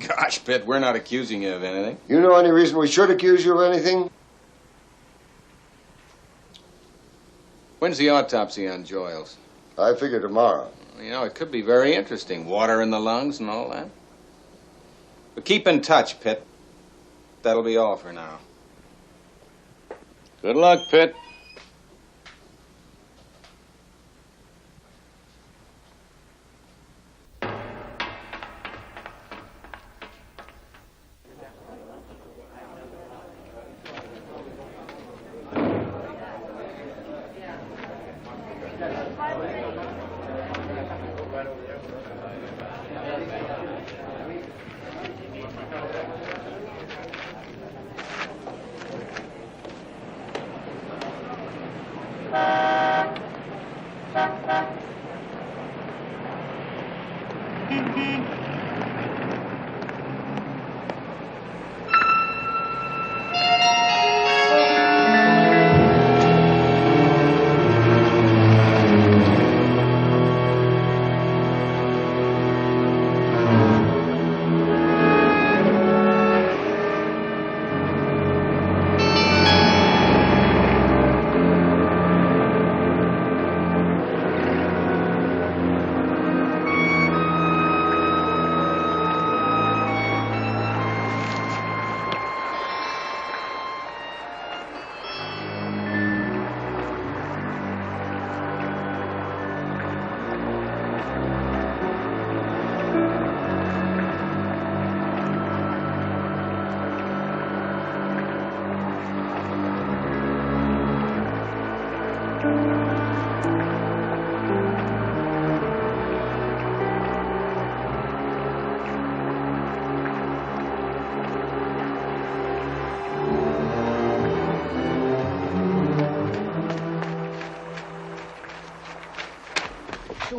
Gosh, Pitt, we're not accusing you of anything. You know any reason we should accuse you of anything? When's the autopsy on Joyles? I figure tomorrow. You know, it could be very interesting. Water in the lungs and all that. But keep in touch, Pitt. That'll be all for now. Good luck, Pitt.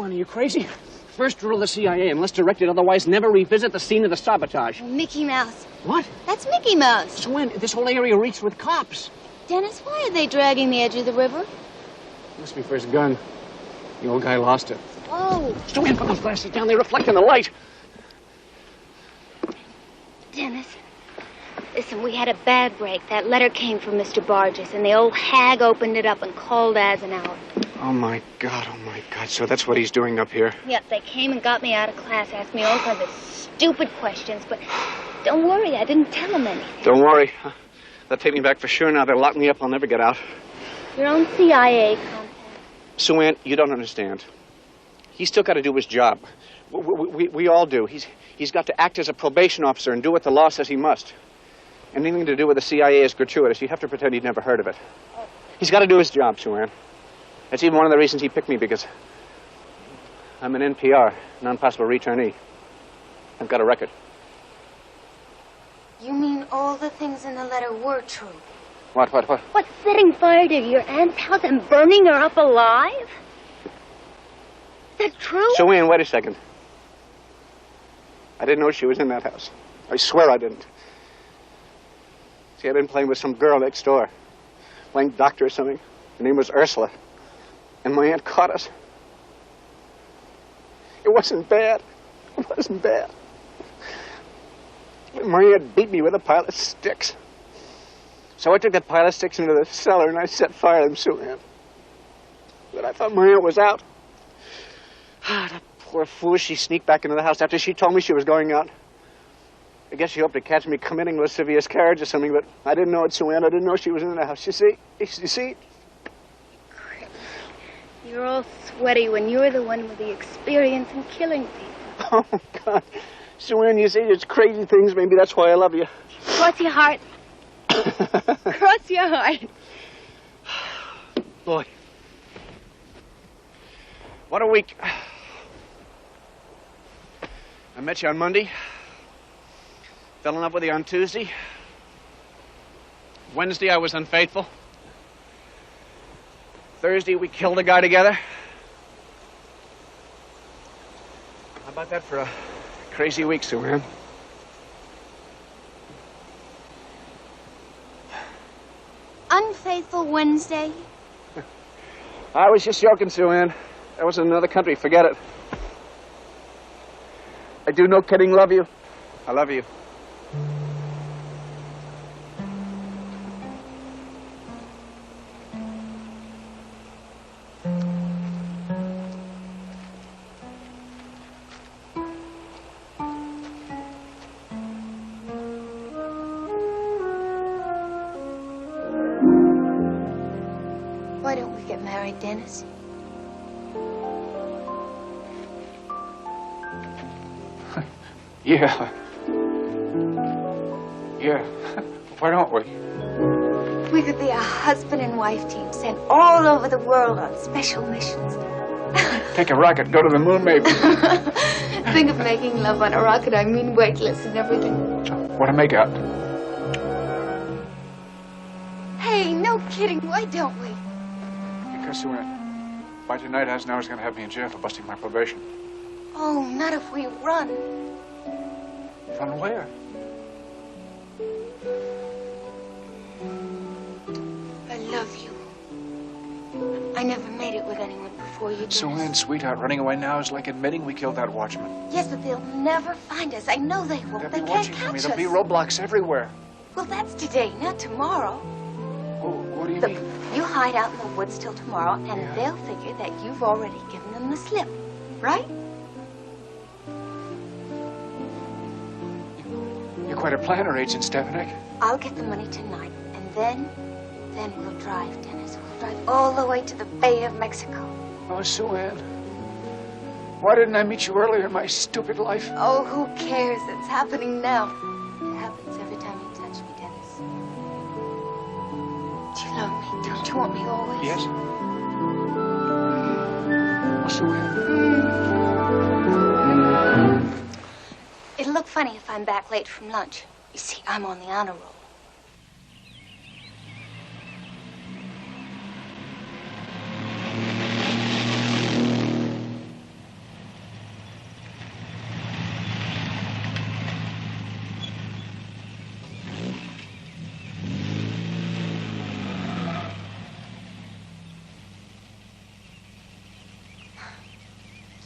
Are you crazy? First rule of the CIA, unless directed otherwise, never revisit the scene of the sabotage. Mickey Mouse. What? That's Mickey Mouse. So when this whole area reeks with cops. Dennis, why are they dragging the edge of the river? Must be for his gun. The old guy lost it. Oh. So put those glasses down. They reflect in the light. Dennis, listen, we had a bad break. That letter came from Mr. Barges, and the old hag opened it up and called Eisenhower. Oh, my God. So that's what he's doing up here. Yep, they came and got me out of class, asked me all kinds of stupid questions, but don't worry, I didn't tell them anything. Don't worry. They'll take me back for sure now. They'll lock me up. I'll never get out. Your own CIA contact. Sue Ann, you don't understand. He's still got to do his job. We all do. He's got to act as a probation officer and do what the law says he must. Anything to do with the CIA is gratuitous. You have to pretend he'd never heard of it. He's got to do his job, Sue Ann. That's even one of the reasons he picked me, because I'm an NPR, non-possible returnee. I've got a record. You mean all the things in the letter were true? What? What, setting fire to your aunt's house and burning her up alive? Is that true? Sue Ann, wait a second. I didn't know she was in that house. I swear I didn't. See, I'd been playing with some girl next door. Playing doctor or something. Her name was Ursula. And my aunt caught us. It wasn't bad. My aunt beat me with a pile of sticks. So I took that pile of sticks into the cellar and I set fire to them, Sue Ann. But I thought my aunt was out. That poor fool, she sneaked back into the house after she told me she was going out. I guess she hoped to catch me committing lascivious carriage or something, but I didn't know it, Sue Ann. I didn't know she was in the house. You see? You're all sweaty when you're the one with the experience in killing people. Oh, God. Sue Ann, you say it's crazy things. Maybe that's why I love you. Cross your heart. Cross your heart. Boy. What a week. I met you on Monday. Fell in love with you on Tuesday. Wednesday, I was unfaithful. Thursday, we killed a guy together. How about that for a crazy week, Sue Ann? Unfaithful Wednesday? I was just joking, Sue Ann. That was in another country. Forget it. I do, no kidding, love you. I love you. don't we get married, Dennis? Yeah. Yeah. Why don't we? We could be a husband and wife team sent all over the world on special missions. Take a rocket, go to the moon, maybe. Think of making love on a rocket. I mean weightless and everything. What a make-out. Hey, no kidding. Why don't we? Because by tonight, Eisenhower's going to have me in jail for busting my probation. Oh, not if we run. Run where? I love you. I never made it with anyone before you, Dennis. Sue-Ann, sweetheart, running away now is like admitting we killed that watchman. Yes, but they'll never find us. I know they won't. They'll They be can't watching for catch me. us. There'll be roadblocks everywhere. Well, that's today, not tomorrow. What do you mean? You hide out in the woods till tomorrow, and they'll figure that you've already given them the slip, right? You're quite a planner, Agent Stepanek. I'll get the money tonight, and then we'll drive, Dennis. We'll drive all the way to the Bay of Mexico. Oh, Sue-Ann. Why didn't I meet you earlier in my stupid life? Oh, who cares? It's happening now. It happens every time you touch me, Dennis. Do you love me? Don't you want me always? Yes. Oh, Sue-Ann. It'll look funny if I'm back late from lunch. You see, I'm on the honor roll.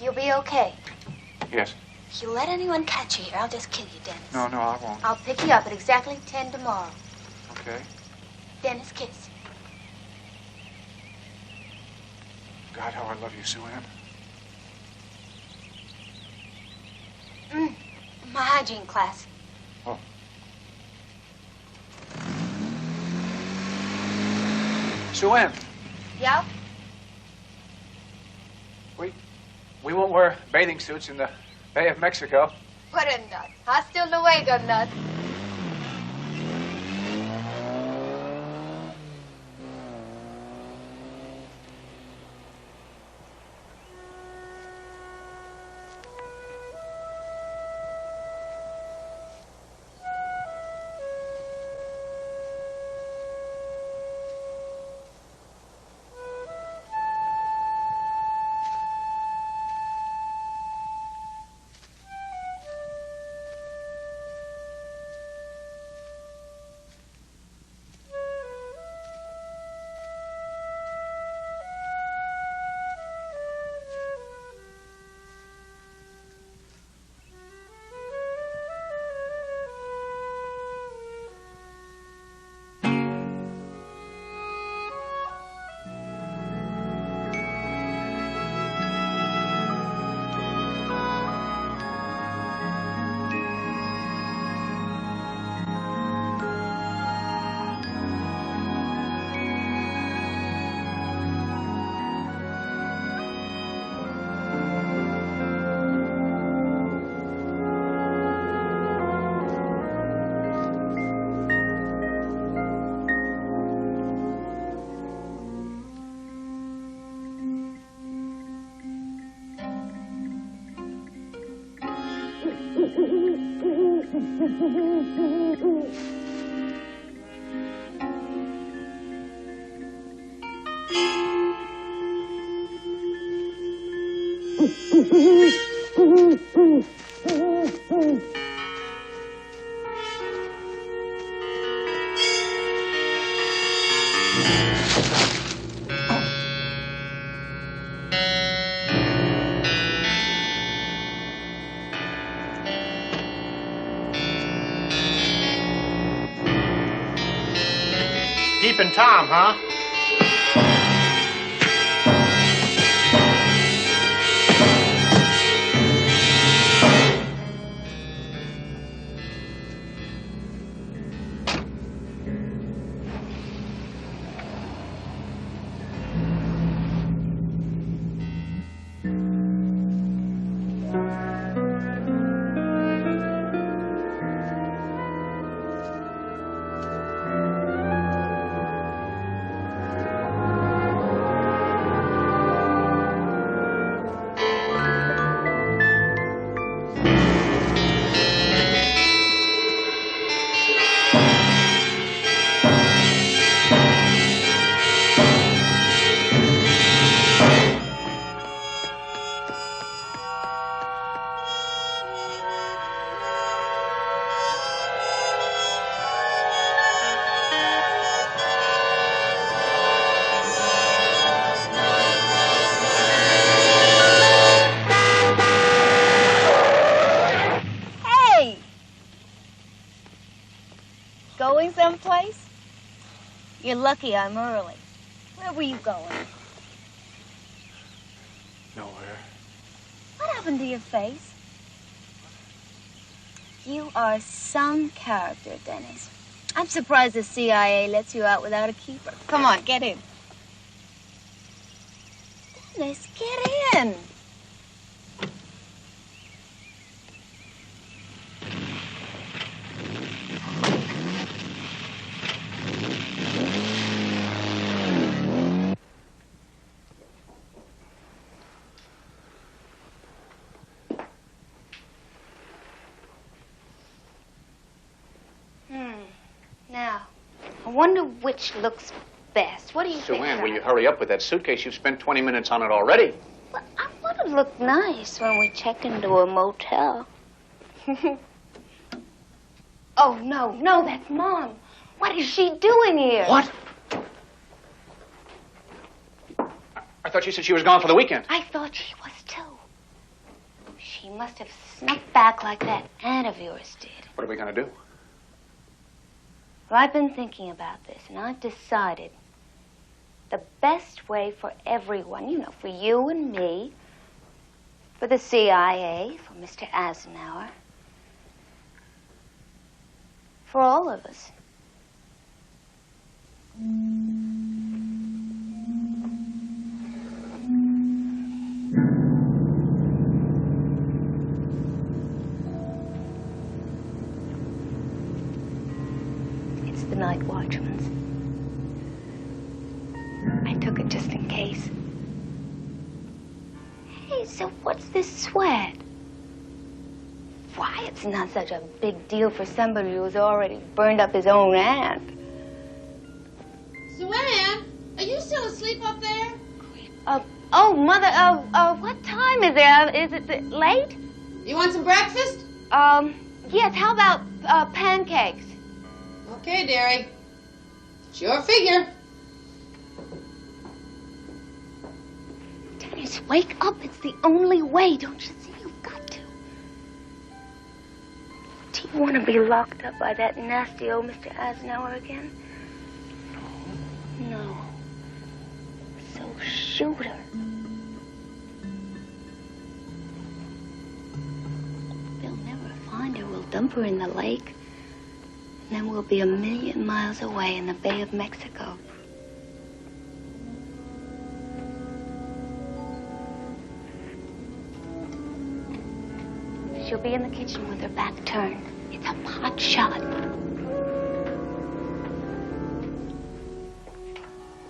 You'll be okay. Yes. If you let anyone catch you here, I'll just kill you, Dennis. No, I won't. I'll pick you up at exactly 10 tomorrow. Okay. Dennis, kiss. God, how I love you, Sue-Ann. My hygiene class. Oh. Sue-Ann, Yeah? we won't wear bathing suits in the Bay of Mexico. What a nut. Hasta luego, nut. Keeping Tom, huh? Going someplace? You're lucky I'm early. Where were you going? Nowhere. What happened to your face? You are some character, Dennis. I'm surprised the CIA lets you out without a keeper. Come on, get in. Dennis, get in. Now, I wonder which looks best. What do you think? Sue Ann, will you hurry up with that suitcase? You've spent 20 minutes on it already. Well, I want to look nice when we check into a motel. Oh, no, that's Mom. What is she doing here? What? I thought you said she was gone for the weekend. I thought she was, too. She must have snuck back like that aunt of yours did. What are we going to do? Well, I've been thinking about this, and I've decided the best way for everyone, you know, for you and me, for the CIA, for Mr. Eisenhower, for all of us. It's the night watchman's. I took it just in case. Hey, so what's this sweat? Why, it's not such a big deal for somebody who's already burned up his own aunt. Sue Ann, are you still asleep up there? Oh, Mother, what time is it? Is it late? You want some breakfast? Yes, how about, pancakes? Okay, dearie. It's your figure. Dennis, wake up. It's the only way. Don't you see? You've got to. Do you want to be locked up by that nasty old Mr. Eisenhower again? No. So shoot her. They'll never find her. We'll dump her in the lake. And then we'll be 1,000,000 miles away in the Bay of Mexico. She'll be in the kitchen with her back turned. It's a pot shot.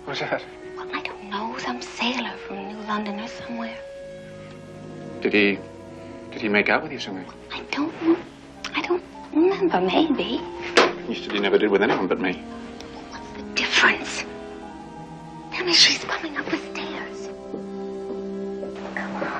What's that? Well, I don't know. Some sailor from New London or somewhere. Did he make out with you, Sue Ann? I don't remember. Maybe. You said he never did with anyone but me. What's the difference? Tell me she's coming up the stairs. Come on.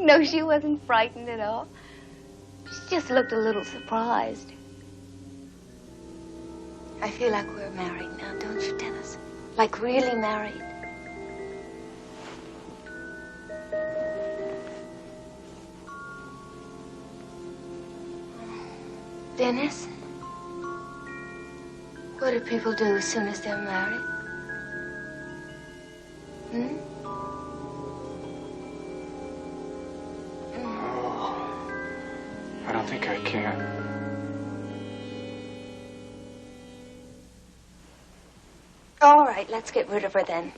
No, she wasn't frightened at all. She just looked a little surprised. I feel like we're married now, don't you, Dennis? Like really married. Dennis? What do people do as soon as they're married? Hmm? I don't think I can. All right, let's get rid of her then.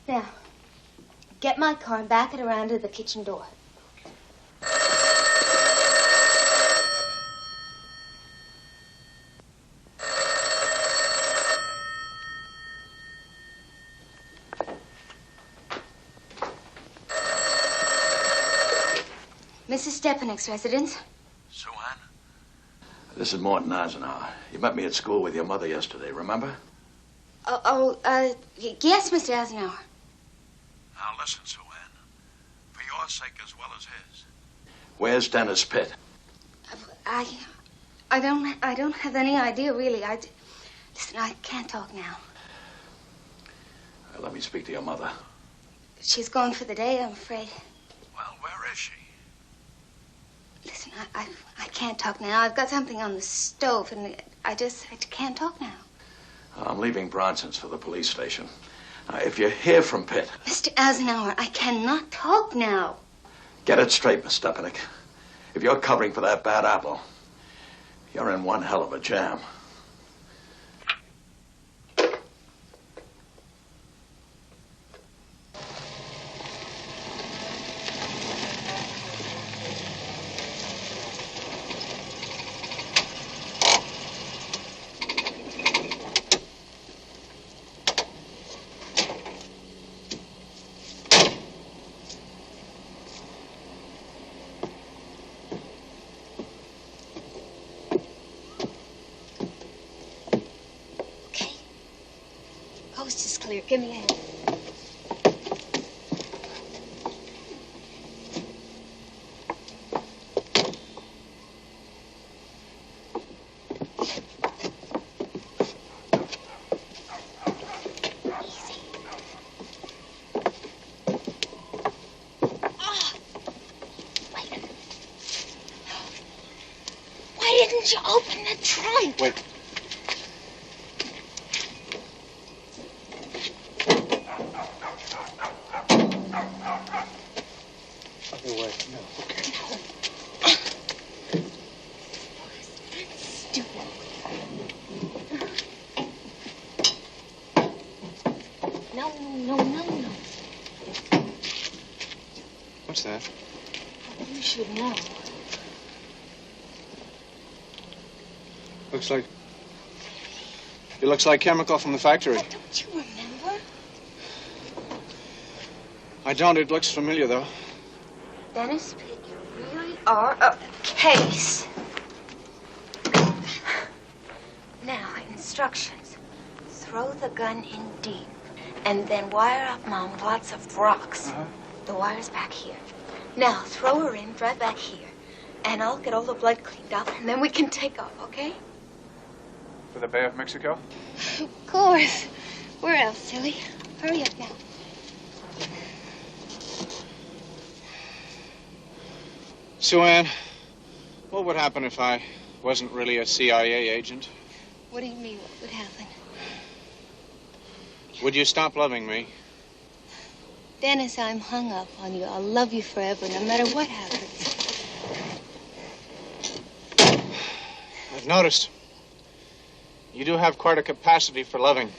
Now, get my car and back it around to the kitchen door. Mrs. Stepanik's residence. Sue Ann? This is Morton Eisenhower. You met me at school with your mother yesterday, remember? Yes, Mr. Eisenhower. Now listen, Sue Ann. For your sake as well as his. Where's Dennis Pitt? I don't have any idea, really. Listen, I can't talk now. Let me speak to your mother. She's gone for the day, I'm afraid. Well, where is she? Listen, I can't talk now. I've got something on the stove, and I can't talk now. I'm leaving Bronson's for the police station. If you hear from Pitt... Mr. Eisenhower, I cannot talk now. Get it straight, Miss Stepanik. If you're covering for that bad apple, you're in one hell of a jam. Coast is clear. Give me a hand. Why didn't you open the trunk? Wait. No. What's that? You should know. It looks like chemical from the factory. Don't you remember? I don't. It looks familiar, though. Dennis Pitt, you really are a case. Now, instructions. Throw the gun in deep, and then wire up Mom with lots of rocks. The wire's back here. Now, throw her in, drive back here, and I'll get all the blood cleaned up, and then we can take off, okay? For the Bay of Mexico? Of course. Where else, silly? Hurry up now. Sue Ann, what would happen if I wasn't really a CIA agent? What do you mean, what would happen? Would you stop loving me? Dennis, I'm hung up on you. I'll love you forever, no matter what happens. I've noticed. You do have quite a capacity for loving.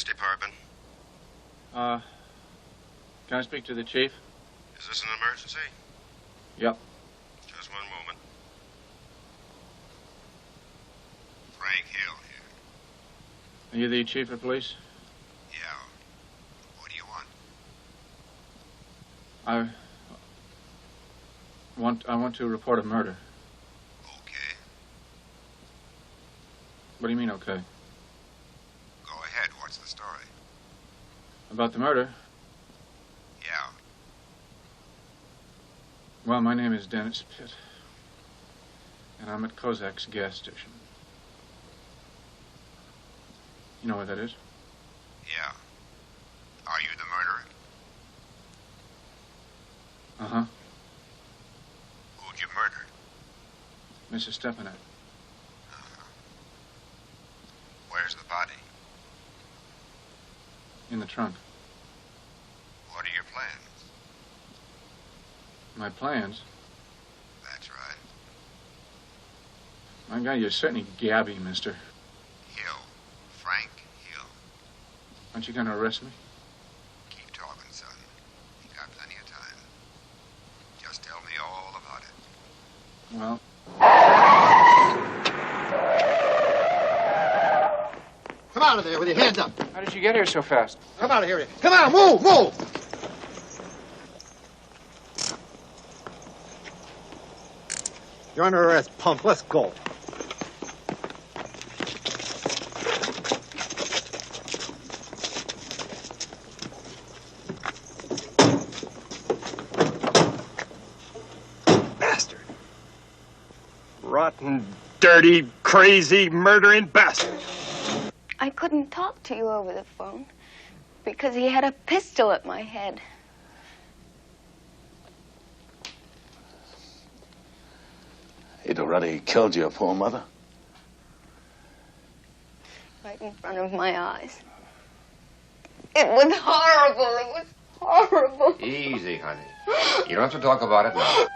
Police Department. Can I speak to the chief? Is this an emergency? Yep. Just one moment. Frank Hill here. Are you the chief of police? Yeah. What do you want? I want to report a murder. Okay. What do you mean, okay? Go ahead. What's the story? About the murder? Yeah. Well, my name is Dennis Pitt. And I'm at Kozak's gas station. You know where that is? Yeah. Are you the murderer? Uh-huh. Who'd you murder? Mrs. Stepanek. Where's the body? In the trunk. What are your plans? My plans? That's right. My God, you're certainly gabby, mister. Hill. Frank Hill. Aren't you going to arrest me? Keep talking, son. You got plenty of time. Just tell me all about it. Well... Come out of there with your hands up. How did you get here so fast? Come out of here. Come on, move, move. You're under arrest, punk. Let's go. Bastard. Rotten, dirty, crazy, murdering bastard. I couldn't talk to you over the phone because he had a pistol at my head. He'd already killed your poor mother. Right in front of my eyes. It was horrible. It was horrible. Easy, honey. You don't have to talk about it now.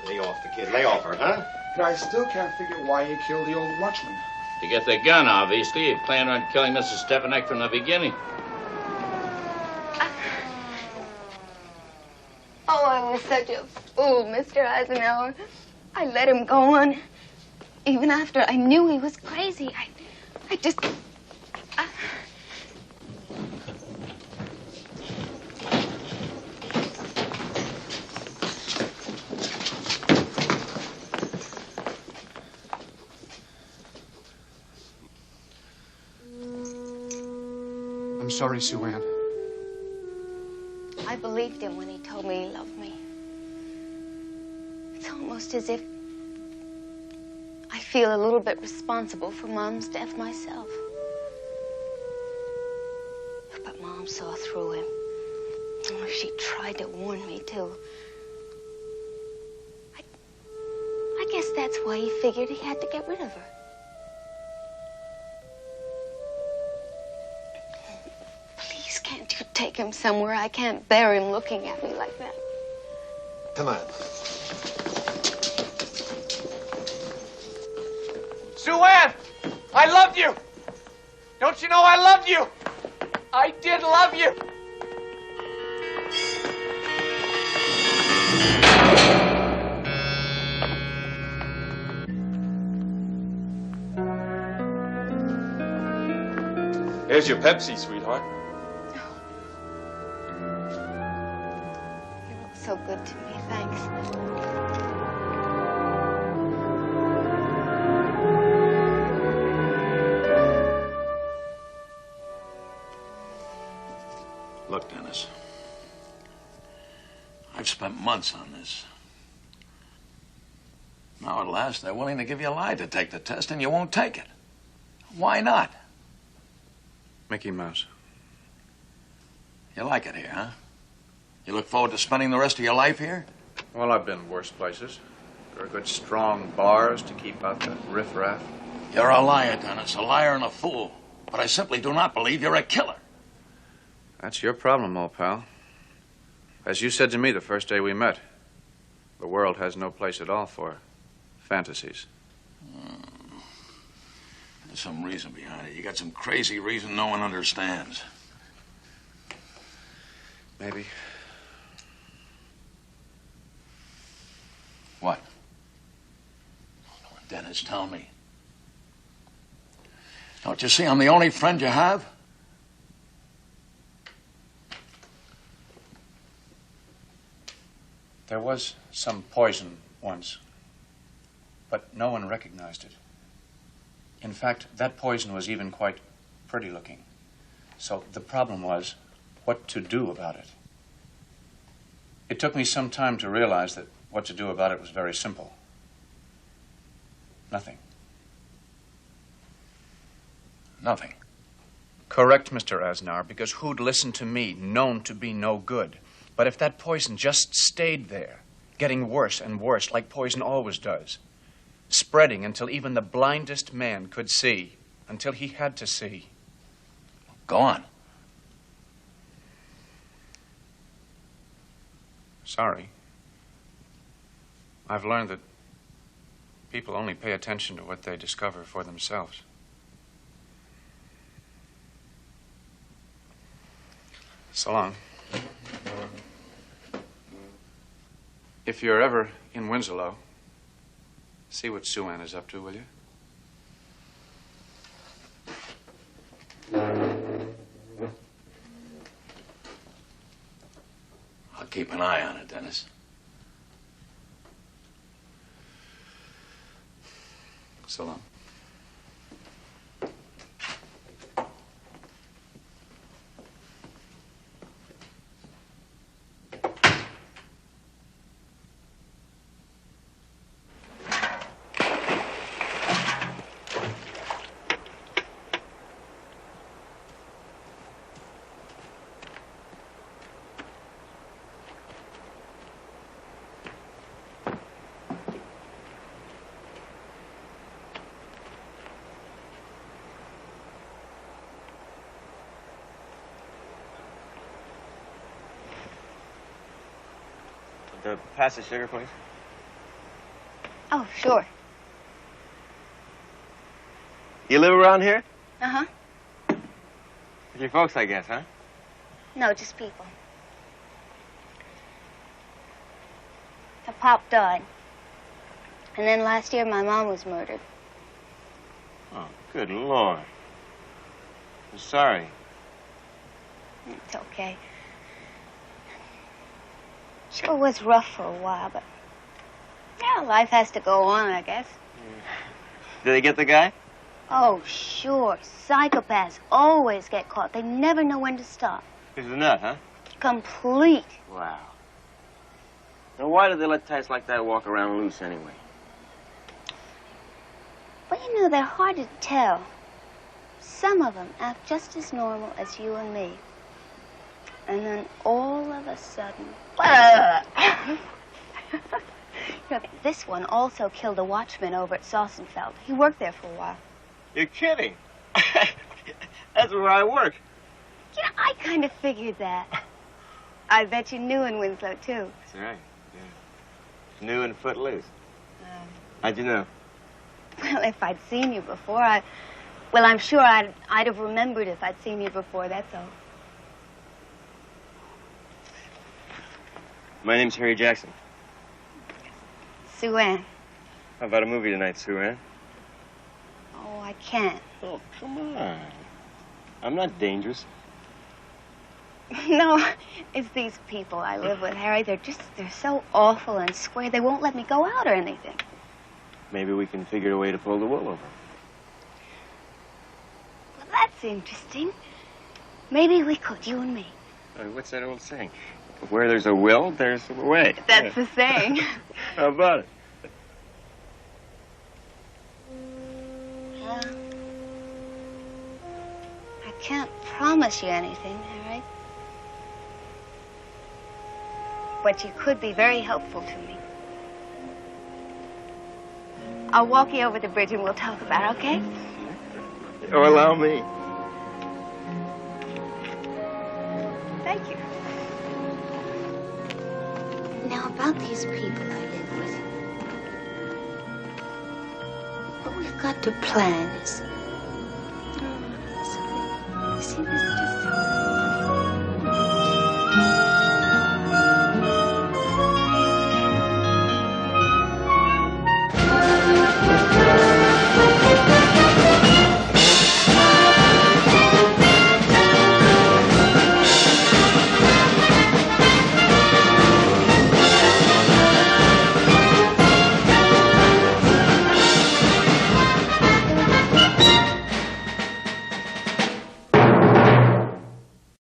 Lay off the kid. Lay off her, huh? But I still can't figure why he killed the old watchman. To get the gun, obviously. He planned on killing Mrs. Stepanek from the beginning. Oh, I was such a fool, Mr. Eisenhower. I let him go on. Even after I knew he was crazy. I just... I'm sorry, Sue Ann. I believed him when he told me he loved me. It's almost as if I feel a little bit responsible for Mom's death myself. But Mom saw through him. Oh, she tried to warn me, too. I guess that's why he figured he had to get rid of her. Please, can't you take him somewhere? I can't bear him looking at me like that. Come on. Sue Ann, I loved you. Don't you know I loved you? I did love you. Here's your Pepsi, sweetheart. You look so good to me, thanks. Look, Dennis. I've spent months on this. Now, at last, they're willing to give you a lie to take the test, and you won't take it. Why not? Mickey Mouse. You like it here, huh? You look forward to spending the rest of your life here? Well, I've been worse places. There are good, strong bars to keep out the riffraff. You're a liar, Dennis, a liar and a fool. But I simply do not believe you're a killer. That's your problem, old pal. As you said to me the first day we met, the world has no place at all for fantasies. There's some reason behind it. You got some crazy reason no one understands. Maybe. What? Dennis, tell me. Don't you see I'm the only friend you have? There was some poison once, but no one recognized it. In fact, that poison was even quite pretty looking. So the problem was what to do about it. It took me some time to realize that what to do about it was very simple. Nothing. Nothing. Correct, Mr. Aznauer, because who'd listen to me, known to be no good? But if that poison just stayed there, getting worse and worse, like poison always does, spreading until even the blindest man could see, until he had to see. Go on. Sorry. I've learned that people only pay attention to what they discover for themselves. So long. If you're ever in Winslow, see what Sue Ann is up to, will you? I'll keep an eye on it, Dennis. So long. Pass the sugar, please. Oh, sure. You live around here? Uh-huh. With your folks, I guess, huh? No, just people. My pop died. And then last year, my mom was murdered. Oh, good Lord. I'm sorry. It's okay. Sure was rough for a while, but yeah, life has to go on, I guess. Did they get the guy? Oh, sure. Psychopaths always get caught. They never know when to stop. He's a nut, huh? Complete. Wow. Now, why do they let types like that walk around loose anyway? Well, you know, they're hard to tell. Some of them act just as normal as you and me. And then all of a sudden... Look, this one also killed a watchman over at Sossenfeld. He worked there for a while. You're kidding. That's where I work. You know, I kind of figured that. I bet you knew in Winslow, too. That's right. Yeah. New and footloose. How'd you know? Well, if I'd seen you before, I'm sure I'd have remembered if I'd seen you before, that's all. My name's Harry Jackson. Sue Ann. How about a movie tonight, Sue Ann? Oh, I can't. Oh, come on. I'm not dangerous. No, it's these people I live with, Harry. They're so awful and square. They won't let me go out or anything. Maybe we can figure a way to pull the wool over. Well, that's interesting. Maybe we could, you and me. What's that old saying? Where there's a will, there's a way. That's the saying. How about it? I can't promise you anything, all right? But you could be very helpful to me. I'll walk you over the bridge and we'll talk about it, okay? Oh, allow me. Thank you. Now, about these people I live with. What we've got to plan is